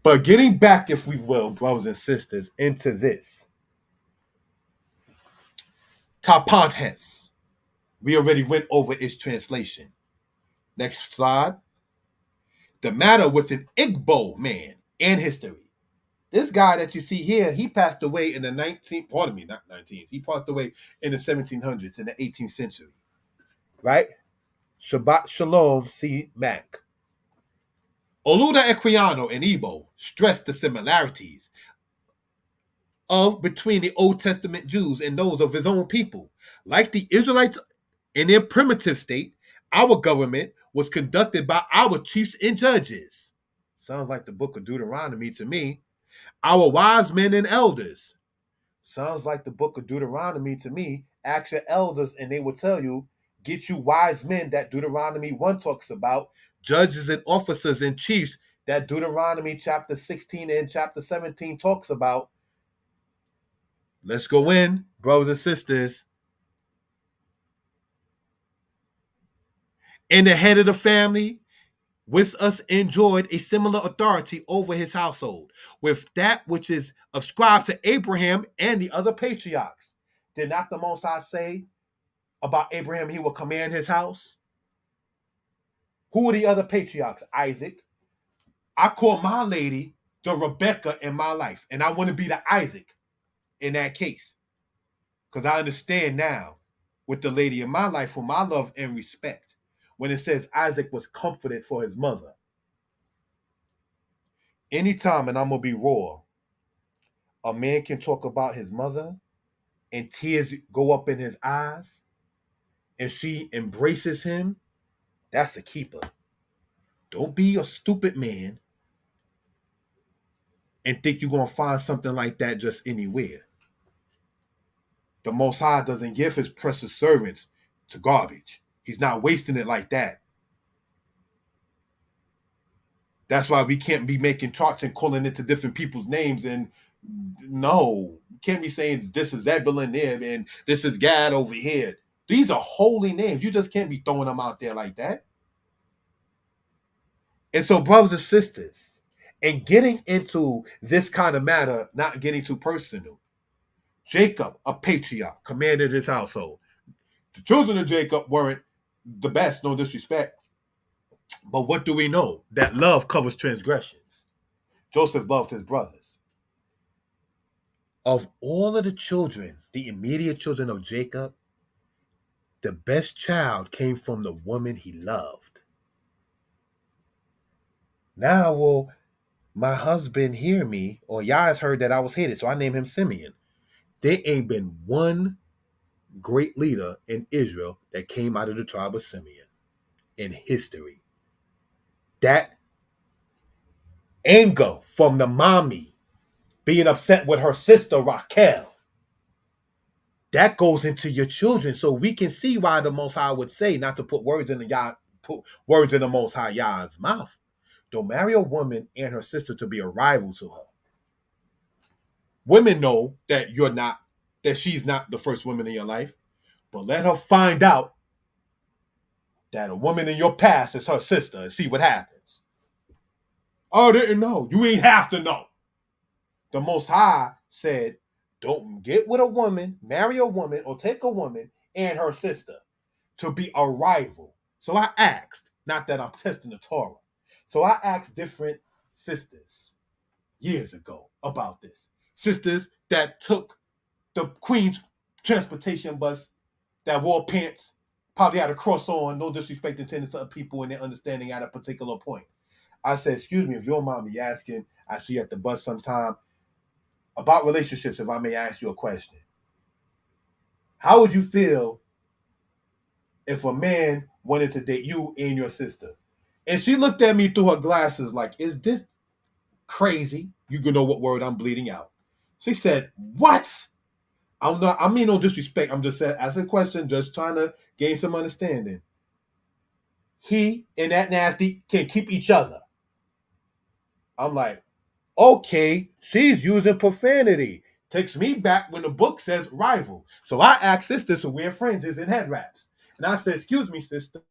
S1: But getting back, if we will, brothers and sisters, into this. Tapanhes. We already went over its translation. Next slide. The matter with an Igbo man in history. This guy that you see here, he passed away in the 19th, pardon me, not 19th. He passed away in the 1700s, in the 18th century. Right? Shabbat Shalom C. Mac. Oluda Equiano and Igbo stressed the similarities of between the Old Testament Jews and those of his own people. Like the Israelites in their primitive state, our government was conducted by our chiefs and judges. Sounds like the book of Deuteronomy to me. Our wise men and elders. Sounds like the book of Deuteronomy to me. Ask your elders and they will tell you, get you wise men that Deuteronomy 1 talks about, judges and officers and chiefs that Deuteronomy chapter 16 and chapter 17 talks about. Let's go in, brothers and sisters. And the head of the family with us enjoyed a similar authority over his household, with that which is ascribed to Abraham and the other patriarchs. Did not the Most High say about Abraham he will command his house? Who are the other patriarchs? Isaac. I call my lady the Rebecca in my life, and I want to be the Isaac in that case. Because I understand now with the lady in my life whom I love and respect, when it says Isaac was comforted for his mother. Anytime, and I'm going to be raw, a man can talk about his mother and tears go up in his eyes and she embraces him, that's a keeper. Don't be a stupid man and think you're going to find something like that just anywhere. The Most High doesn't give his precious servants to garbage. He's not wasting it like that. That's why we can't be making charts and calling it to different people's names. And no, you can't be saying this is Zebulun there and this is Gad over here. These are holy names. You just can't be throwing them out there like that. And so, brothers and sisters, and getting into this kind of matter, not getting too personal, Jacob, a patriarch, commanded his household. The children of Jacob weren't the best, no disrespect. But what do we know? That love covers transgressions. Joseph loved his brothers. Of all of the children, the immediate children of Jacob, the best child came from the woman he loved. Now, will my husband hear me, or Yah has heard that I was hated, so I name him Simeon. There ain't been one great leader in Israel that came out of the tribe of Simeon in history. That anger from the mommy being upset with her sister Raquel that goes into your children. So we can see why the Most High would say not to put words in the Most High Yah's mouth. Don't marry a woman and her sister to be a rival to her. Women know that she's not the first woman in your life, but let her find out that a woman in your past is her sister and see what happens. Oh, I didn't know. You ain't have to know. The Most High said, don't get with a woman, marry a woman, or take a woman and her sister to be a rival. So I asked, not that I'm testing the Torah. So I asked different sisters years ago about this. Sisters that took the Queen's transportation bus that wore pants, probably had a cross on, no disrespect intended to other people and their understanding at a particular point. I said, excuse me, if you don't mind me asking, I see you at the bus sometime, about relationships, if I may ask you a question. How would you feel if a man wanted to date you and your sister? And she looked at me through her glasses like, is this crazy? You can know what word I'm bleeding out. She said, what? I mean no disrespect. I'm just asking a question, just trying to gain some understanding. He and that nasty can keep each other. I'm like, okay, she's using profanity. Takes me back when the book says rival. So I asked sisters to wear fringes and head wraps. And I said, excuse me, sister,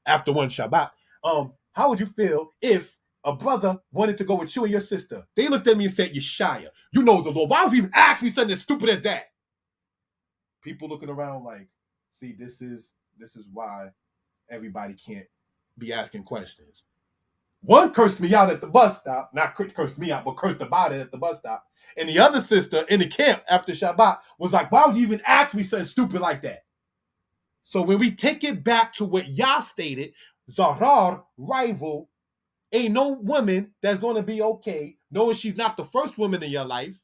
S1: after one Shabbat, how would you feel if a brother wanted to go with you and your sister? They looked at me and said, Yeshaya, you know the Lord. Why would you even ask me something as stupid as that? People looking around like, see, this is why everybody can't be asking questions. One cursed me out at the bus stop, not cursed me out, but cursed about it at the bus stop. And the other sister in the camp after Shabbat was like, why would you even ask me something stupid like that? So when we take it back to what Yah stated, Zarar, rival, ain't no woman that's going to be okay, knowing she's not the first woman in your life,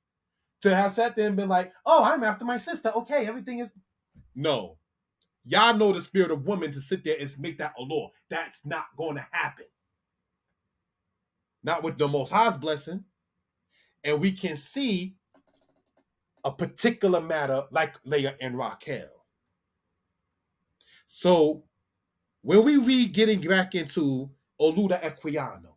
S1: to have sat there and been like, oh, I'm after my sister. Okay, everything is... No. Y'all know the spirit of woman to sit there and make that a law. That's not going to happen. Not with the Most High's blessing. And we can see a particular matter like Leah and Raquel. So when we read getting back into Oluda Equiano,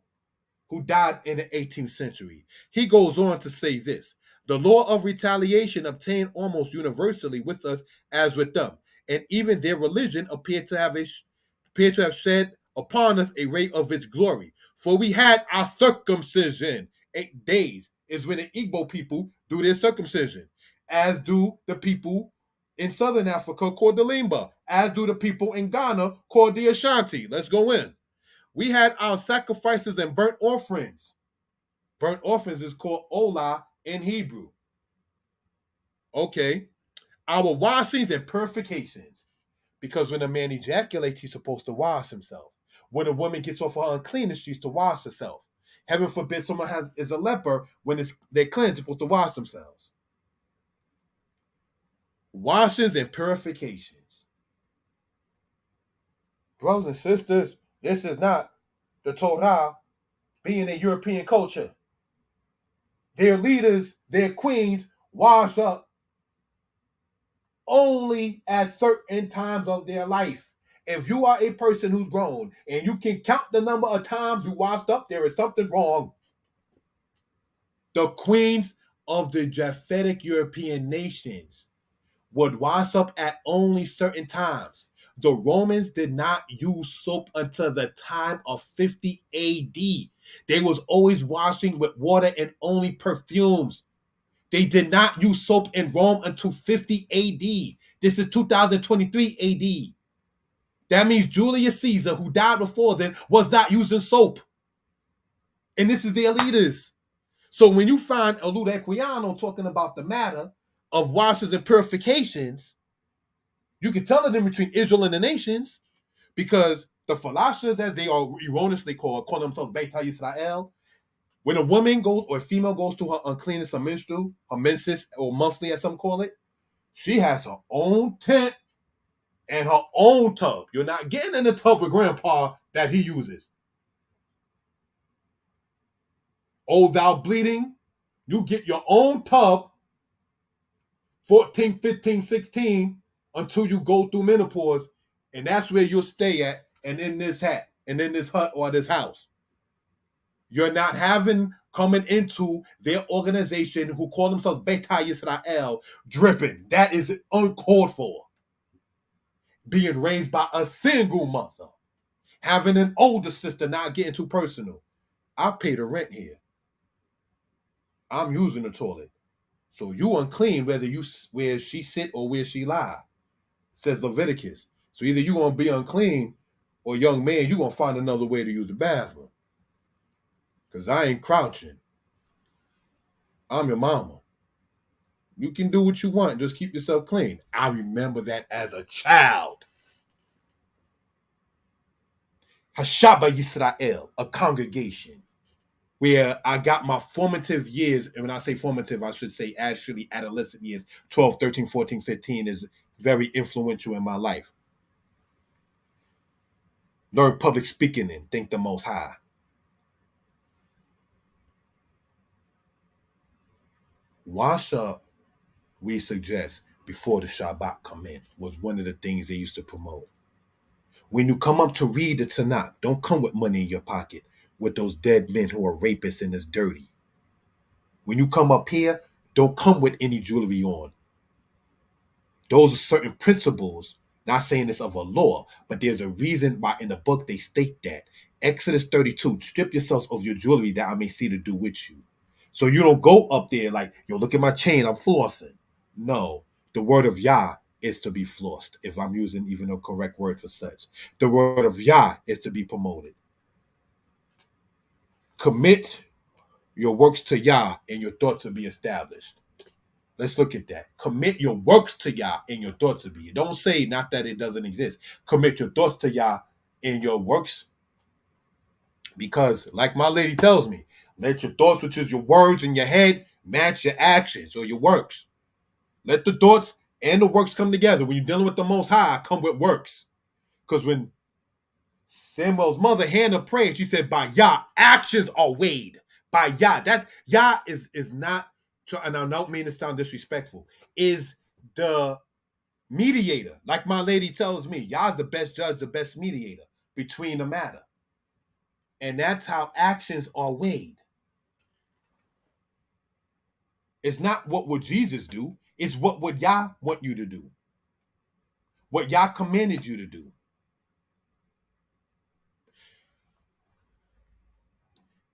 S1: who died in the 18th century, he goes on to say this: the law of retaliation obtained almost universally with us as with them, and even their religion appeared to have shed upon us a ray of its glory. For we had our circumcision. 8 days is when the Igbo people do their circumcision, as do the people in Southern Africa called the Limba, as do the people in Ghana called the Ashanti. Let's go in. We had our sacrifices and burnt offerings. Burnt offerings is called Olah in Hebrew. Okay. Our washings and purifications. Because when a man ejaculates, he's supposed to wash himself. When a woman gets off her uncleanness, she's to wash herself. Heaven forbid someone is a leper, when they're cleansed, they're supposed to wash themselves. Washings and purifications. Brothers and sisters, this is not the Torah being a European culture. Their leaders, their queens, wash up only at certain times of their life. If you are a person who's grown and you can count the number of times you washed up, there is something wrong. The queens of the Japhetic European nations would wash up at only certain times. The Romans did not use soap until the time of 50 AD. They was always washing with water and only perfumes. They did not use soap in Rome until 50 AD. This is 2023 AD. That means Julius Caesar, who died before then, was not using soap. And this is their leaders. So when you find Oluda Equiano talking about the matter of washes and purifications, you can tell the difference between Israel and the nations, because the Falashas, as they are erroneously call themselves Beit Yisrael. When a woman goes or a female goes to her uncleanness or menstrual, her menses or monthly, as some call it, she has her own tent and her own tub. You're not getting in the tub with grandpa that he uses. Oh, thou bleeding, you get your own tub 14, 15, 16, until you go through menopause, and that's where you'll stay at, and in this hat, and in this hut or this house. You're not having coming into their organization who call themselves Beta Yisrael dripping. That is uncalled for. Being raised by a single mother, having an older sister, not getting too personal. I pay the rent here. I'm using the toilet. So you unclean whether you where she sit or where she lie, says Leviticus. So either you gonna be unclean, or young man, you gonna find another way to use the bathroom. Cause I ain't crouching. I'm your mama. You can do what you want, just keep yourself clean. I remember that as a child. Hashaba Yisrael, a congregation where I got my formative years. And when I say formative, I should say actually adolescent years, 12, 13, 14, 15 is very influential in my life. Learn public speaking and think the Most High. Wash up, we suggest, before the Shabbat come in, was one of the things they used to promote. When you come up to read the Tanakh, don't come with money in your pocket with those dead men who are rapists and is dirty. When you come up here, don't come with any jewelry on. Those are certain principles, not saying this of a law, but there's a reason why in the book they state that. Exodus 32, strip yourselves of your jewelry that I may see to do with you. So you don't go up there like, yo, look at my chain, I'm flossing. No, the word of Yah is to be flossed, if I'm using even a correct word for such. The word of Yah is to be promoted. Commit your works to Yah and your thoughts will be established. Let's look at that. Commit your works to Yah and your thoughts will be. Don't say not that it doesn't exist. Commit your thoughts to Yah and your works. Because like my lady tells me, let your thoughts, which is your words in your head, match your actions or your works. Let the thoughts and the works come together. When you're dealing with the Most High, come with works. Because when Samuel's mother Hannah prayed, she said, by Yah, actions are weighed. By Yah. That's Yah is not, and I don't mean to sound disrespectful, is the mediator. Like my lady tells me, Yah's the best judge, the best mediator between the matter. And that's how actions are weighed. It's not what would Jesus do, it's what would Yah want you to do. What Yah commanded you to do.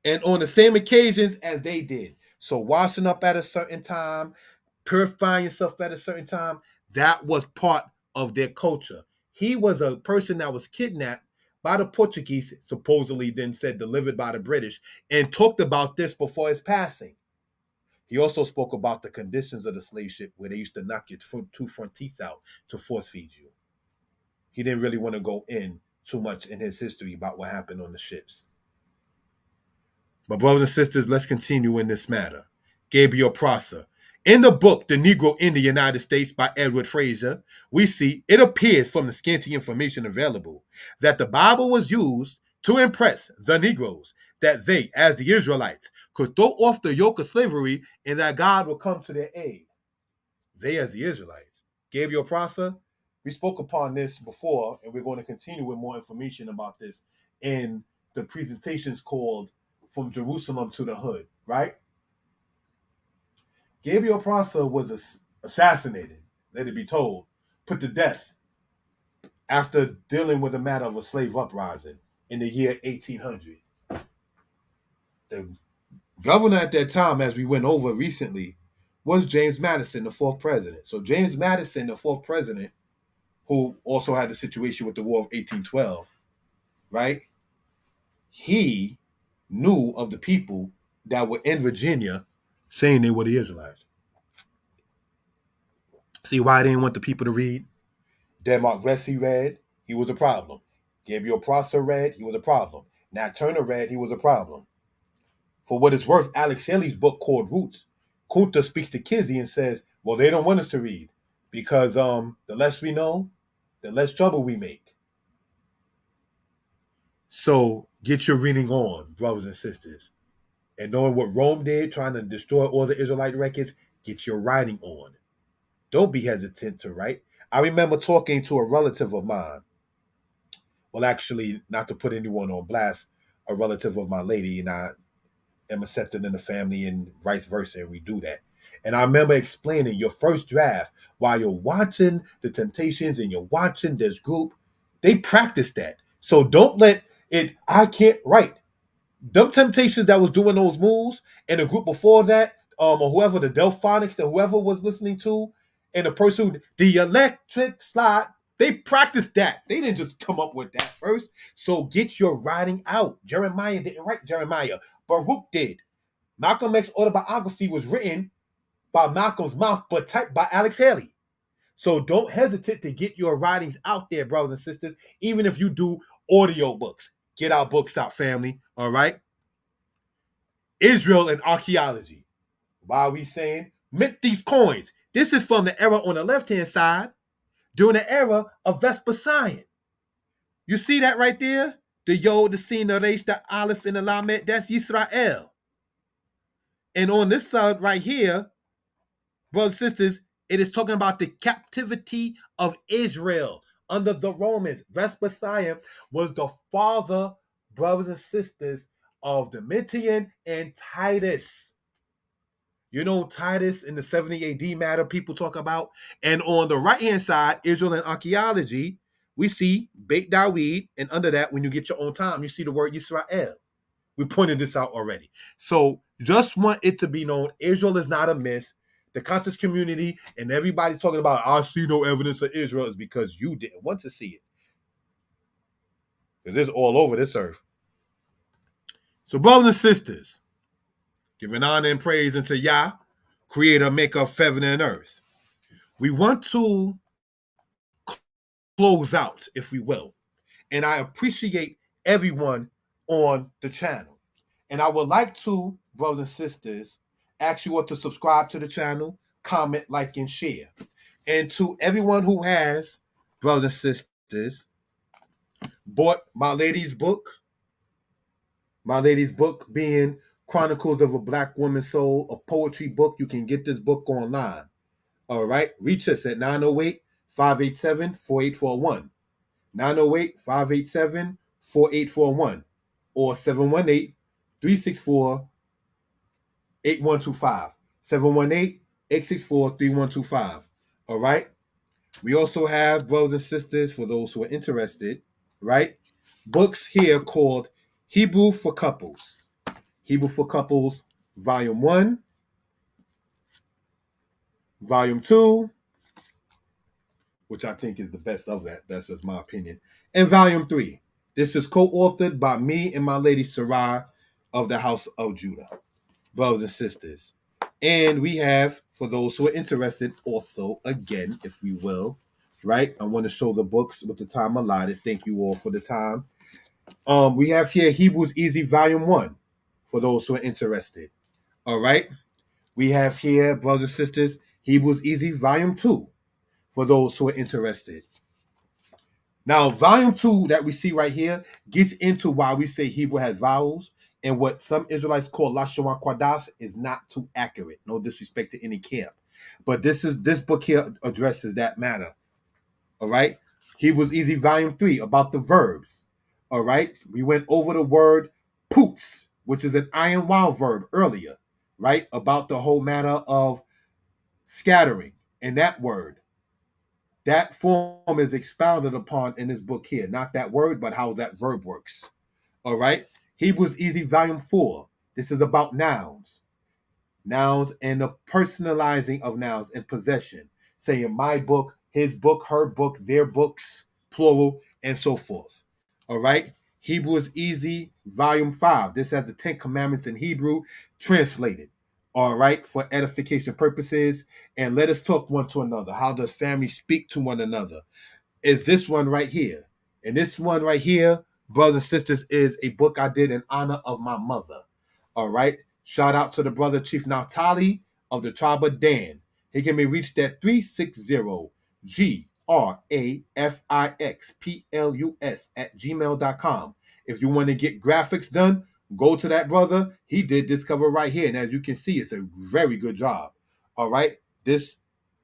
S1: And on the same occasions as they did. So washing up at a certain time, purifying yourself at a certain time, that was part of their culture. He was a person that was kidnapped by the Portuguese, supposedly then said delivered by the British, and talked about this before his passing. He also spoke about the conditions of the slave ship where they used to knock your two front teeth out to force feed you. He didn't really want to go in too much in his history about what happened on the ships. But brothers and sisters, let's continue in this matter. Gabriel Prosser. In the book, The Negro in the United States by Edward Fraser, we see it appears from the scanty information available that the Bible was used to impress the Negroes that they, as the Israelites, could throw off the yoke of slavery and that God will come to their aid. They, as the Israelites. Gabriel Prosser, we spoke upon this before, and we're going to continue with more information about this in the presentations called From Jerusalem to the Hood, right? Gabriel Prosser was assassinated, let it be told, put to death after dealing with the matter of a slave uprising in the year 1800. The governor at that time, as we went over recently, was James Madison, the fourth president. So James Madison, the fourth president, who also had the situation with the War of 1812, right? He knew of the people that were in Virginia saying they were the Israelites. See why I didn't want the people to read? Denmark Vesey read, he was a problem. Gabriel Prosser read, he was a problem. Nat Turner read, he was a problem. For what it's worth, Alex Haley's book called Roots, Kunta speaks to Kizzy and says, well, they don't want us to read because the less we know, the less trouble we make. So get your reading on, brothers and sisters. And knowing what Rome did, trying to destroy all the Israelite records, get your writing on. Don't be hesitant to write. I remember talking to a relative of mine. Well, actually, not to put anyone on blast, a relative of my lady, and I am accepted in the family and vice versa, and we do that. And I remember explaining your first draft while you're watching the Temptations and you're watching this group, they practice that. So don't let it, I can't write. Them Temptations that was doing those moves and the group before that, or whoever, the Delphonics, that whoever was listening to, and the person, the electric slide, they practiced that. They didn't just come up with that first. So get your writing out. Jeremiah didn't write Jeremiah. Baruch did. Malcolm X's autobiography was written by Malcolm's mouth, but typed by Alex Haley. So don't hesitate to get your writings out there, brothers and sisters. Even if you do audio books, get our books out, family. All right. Israel and archaeology. Why are we saying mint these coins? This is from the era on the left-hand side during the era of Vespasian. You see that right there? The Yod, the Sin, the Resh, the Aleph, and the Lamed, that's Yisrael. And on this side right here, brothers and sisters, it is talking about the captivity of Israel under the Romans. Vespasian was the father, brothers and sisters, of Domitian and Titus. You know, Titus in the 70 AD matter people talk about. And on the right-hand side, Israel and archaeology, we see Beit Dawid, and under that, when you get your own time, you see the word Yisrael. We pointed this out already. So just want it to be known, Israel is not a myth. The conscious community and everybody talking about, I see no evidence of Israel, is because you didn't want to see it. It is all over this earth. So brothers and sisters, giving honor and praise unto Yah, creator, maker of heaven and earth. We want to close out, if we will. And I appreciate everyone on the channel. And I would like to, brothers and sisters, ask you all to subscribe to the channel, comment, like, and share. And to everyone who has, brothers and sisters, bought my lady's book being Chronicles of a Black Woman's Soul, a poetry book. You can get this book online. All right. Reach us at 908-587-4841. 908-587-4841 or 718-364-8125. 718-864-3125. All right. We also have, brothers and sisters, for those who are interested, right, books here called Hebrew for Couples. Hebrew for Couples, Volume 1, Volume 2, which I think is the best of that. That's just my opinion. And Volume 3. This is co-authored by me and my lady Sarai of the House of Judah. Brothers and sisters. And we have, for those who are interested, also, again, if we will, right? I want to show the books with the time allotted. Thank you all for the time. We have here Hebrews Easy Volume 1, for those who are interested. All right. We have here, brothers and sisters, Hebrews Easy Volume 2, for those who are interested. Now, Volume 2 that we see right here gets into why we say Hebrew has vowels, and what some Israelites call Lashon Kwadash is not too accurate. No disrespect to any camp. But this book here addresses that matter. All right. Hebrews Easy Volume 3 about the verbs. All right. We went over the word poots, which is an iron wow verb earlier, right? About the whole matter of scattering and that word. That form is expounded upon in this book here. Not that word, but how that verb works. All right. Hebrews Easy Volume 4. This is about nouns. Nouns and the personalizing of nouns and possession. Saying my book, his book, her book, their books, plural, and so forth. All right. Hebrews Easy Volume 5. This has the 10 Commandments in Hebrew translated. All right. For edification purposes. And let us talk one to another. How does family speak to one another? Is this one right here. And this one right here, brothers and sisters, is a book I did in honor of my mother. All right. Shout out to the brother Chief Naftali of the tribe of Dan. He can be reached at 360-GRAFIXPLUS@gmail.com. If you want to get graphics done, go to that brother. He did this cover right here. And as you can see, it's a very good job. All right. This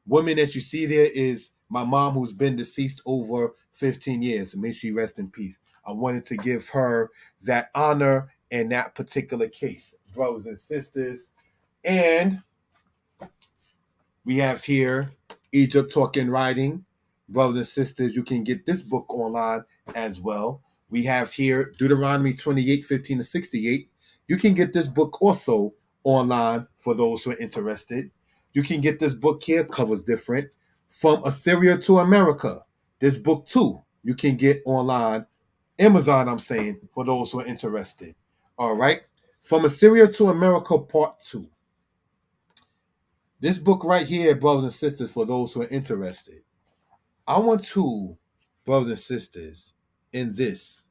S1: Woman that you see there is my mom, who's been deceased over 15 years. May she rest in peace. I wanted to give her that honor in that particular case, brothers and sisters. And we have here Egypt Talking Writing. Brothers and sisters, you can get this book online as well. We have here Deuteronomy 28, 15 to 68. You can get this book also online for those who are interested. You can get this book here, covers different. From Assyria to America. This book too, you can get online. Amazon, I'm saying, for those who are interested. All right. From Assyria to America, part 2. This book right here, brothers and sisters, for those who are interested. I want to, brothers and sisters, in this,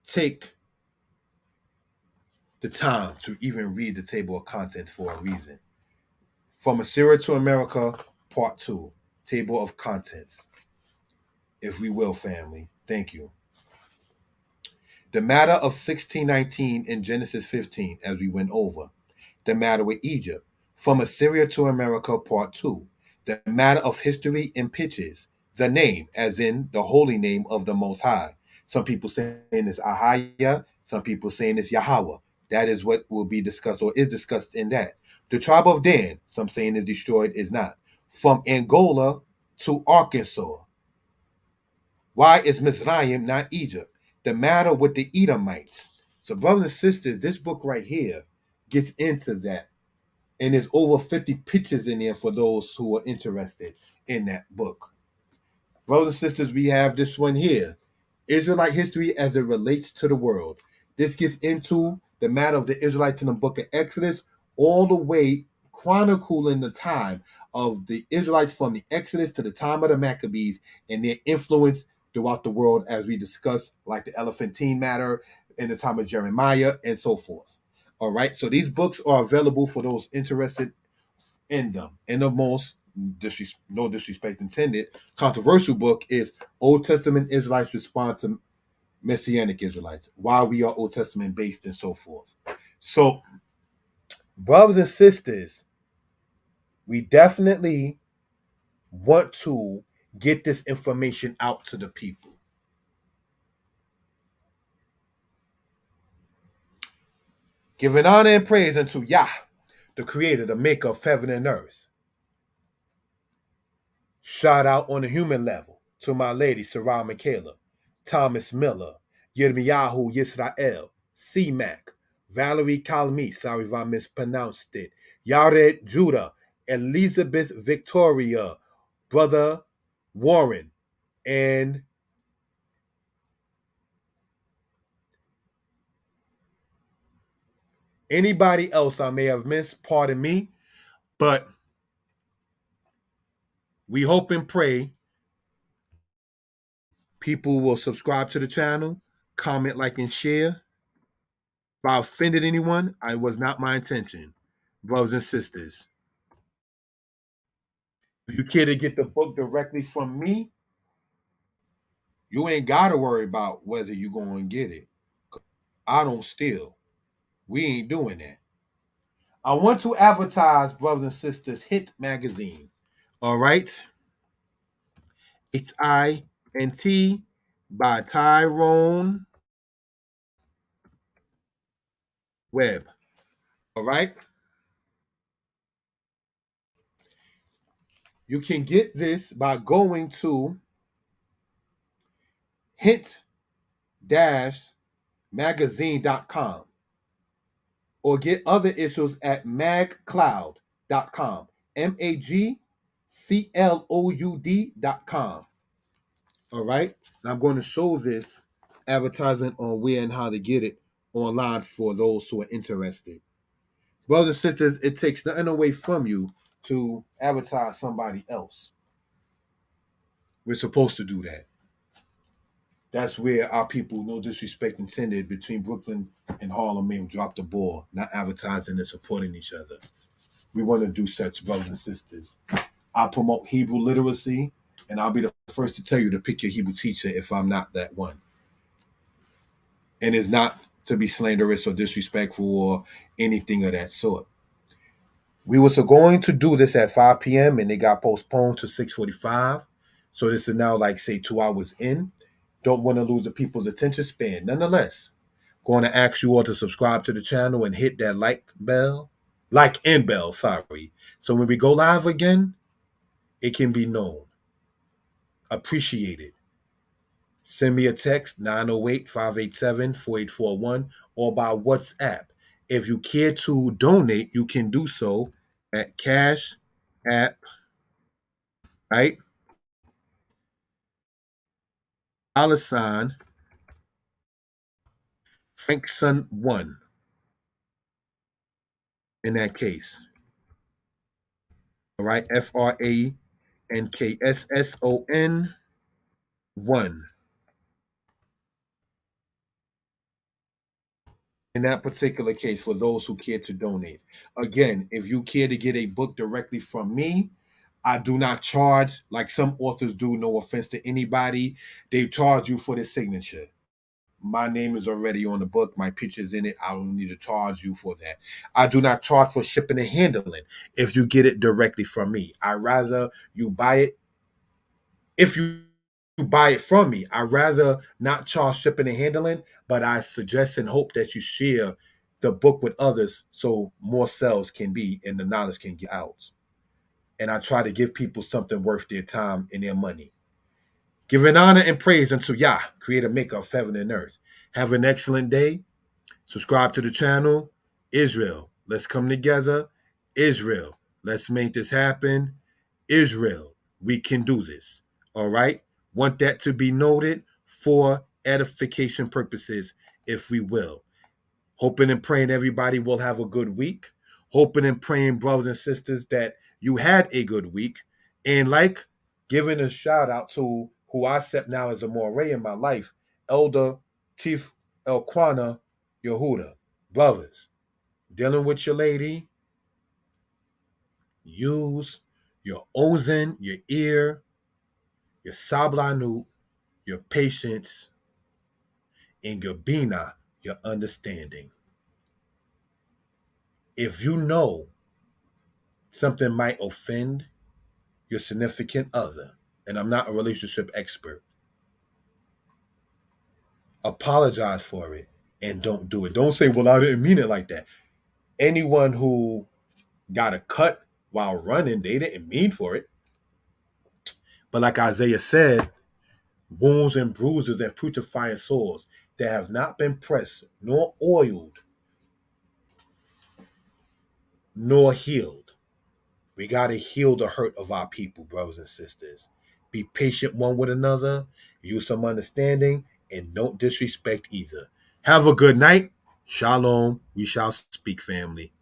S1: take the time to even read the table of contents for a reason. From Assyria to America, part 2, table of contents. If we will, family. Thank you. The matter of 1619 in Genesis 15, as we went over. The matter with Egypt. From Assyria to America, part 2. The matter of history and pitches. The name, as in the holy name of the Most High. Some people saying it's Ahaya. Some people saying it's Yahweh. That is what will be discussed or is discussed in that. The tribe of Dan, some saying is destroyed, is not. From Angola to Arkansas. Why is Mizraim not Egypt? The matter with the Edomites. So, brothers and sisters, this book right here gets into that. And there's over 50 pictures in there for those who are interested in that book. Brothers and sisters, we have this one here. Israelite history as it relates to the world. This gets into the matter of the Israelites in the book of Exodus, all the way chronicling the time of the Israelites from the Exodus to the time of the Maccabees and their influence throughout the world, as we discussed, like the Elephantine matter in the time of Jeremiah and so forth. All right, so these books are available for those interested in them. And the most, no disrespect intended, controversial book is Old Testament Israelites Response to Messianic Israelites, why we are Old Testament based and so forth. So, brothers and sisters, we definitely want to get this information out to the people. Giving honor and praise unto Yah, the creator, the maker of heaven and earth. Shout out on the human level to my lady, Sarah Michaela, Thomas Miller, Yirmiyahu Yisrael, C-Mac, Valerie Kalmi, sorry if I mispronounced it, Yared Judah, Elizabeth Victoria, Brother Warren, and anybody else I may have missed, pardon me, but we hope and pray people will subscribe to the channel, comment, like, and share. If I offended anyone, it was not my intention. Brothers and sisters, if you care to get the book directly from me, you ain't got to worry about whether you're going to get it. I don't steal. We ain't doing that. I want to advertise, brothers and sisters, Hint Magazine. All right? HINT by Tyrone Webb. All right? You can get this by going to hint-magazine.com or get other issues at magcloud.com. MAGCLOUD.com. All right. And I'm going to show this advertisement on where and how to get it online for those who are interested. Brothers and sisters, it takes nothing away from you to advertise somebody else. We're supposed to do that. That's where our people, no disrespect intended, between Brooklyn and Harlem may have dropped the ball, not advertising and supporting each other. We want to do such, brothers and sisters. I promote Hebrew literacy, and I'll be the first to tell you to pick your Hebrew teacher if I'm not that one. And it's not to be slanderous or disrespectful or anything of that sort. We was going to do this at 5 p.m. and it got postponed to 6:45. So this is now like say 2 hours in. Don't want to lose the people's attention span. Nonetheless, going to ask you all to subscribe to the channel and hit that like and bell, sorry. So when we go live again, it can be known. Appreciate it. Send me a text 908-587-4841 or by WhatsApp. If you care to donate, you can do so at Cash App, right? $, Frankson1 in that case. All right, FRANKSSON1. In that particular case, for those who care to donate. Again, if you care to get a book directly from me, I do not charge like some authors do, no offense to anybody. They charge you for the signature. My name is already on the book. My picture's in it. I don't need to charge you for that. I do not charge for shipping and handling if you get it directly from me. I rather you buy it. If you buy it from me, I rather not charge shipping and handling, but I suggest and hope that you share the book with others so more sales can be and the knowledge can get out. And I try to give people something worth their time and their money. Giving honor and praise unto Yah, creator, maker of heaven and earth. Have an excellent day. Subscribe to the channel. Israel, let's come together. Israel, let's make this happen. Israel, we can do this. All right? Want that to be noted for edification purposes, if we will. Hoping and praying everybody will have a good week. Hoping and praying, brothers and sisters, that you had a good week. And like giving a shout out to who I accept now as a moray in my life, Elder Chief Elquana Yehuda. Brothers, dealing with your lady, use your ozen, your ear, your sablanu, your patience, and your bina, your understanding. If you know something might offend your significant other, and I'm not a relationship expert, apologize for it and don't do it. Don't say, well, I didn't mean it like that. Anyone who got a cut while running, they didn't mean for it. But like Isaiah said, wounds and bruises and putrefying sores that have not been pressed, nor oiled, nor healed. We got to heal the hurt of our people, brothers and sisters. Be patient one with another, use some understanding, and don't disrespect either. Have a good night. Shalom. We shall speak, family.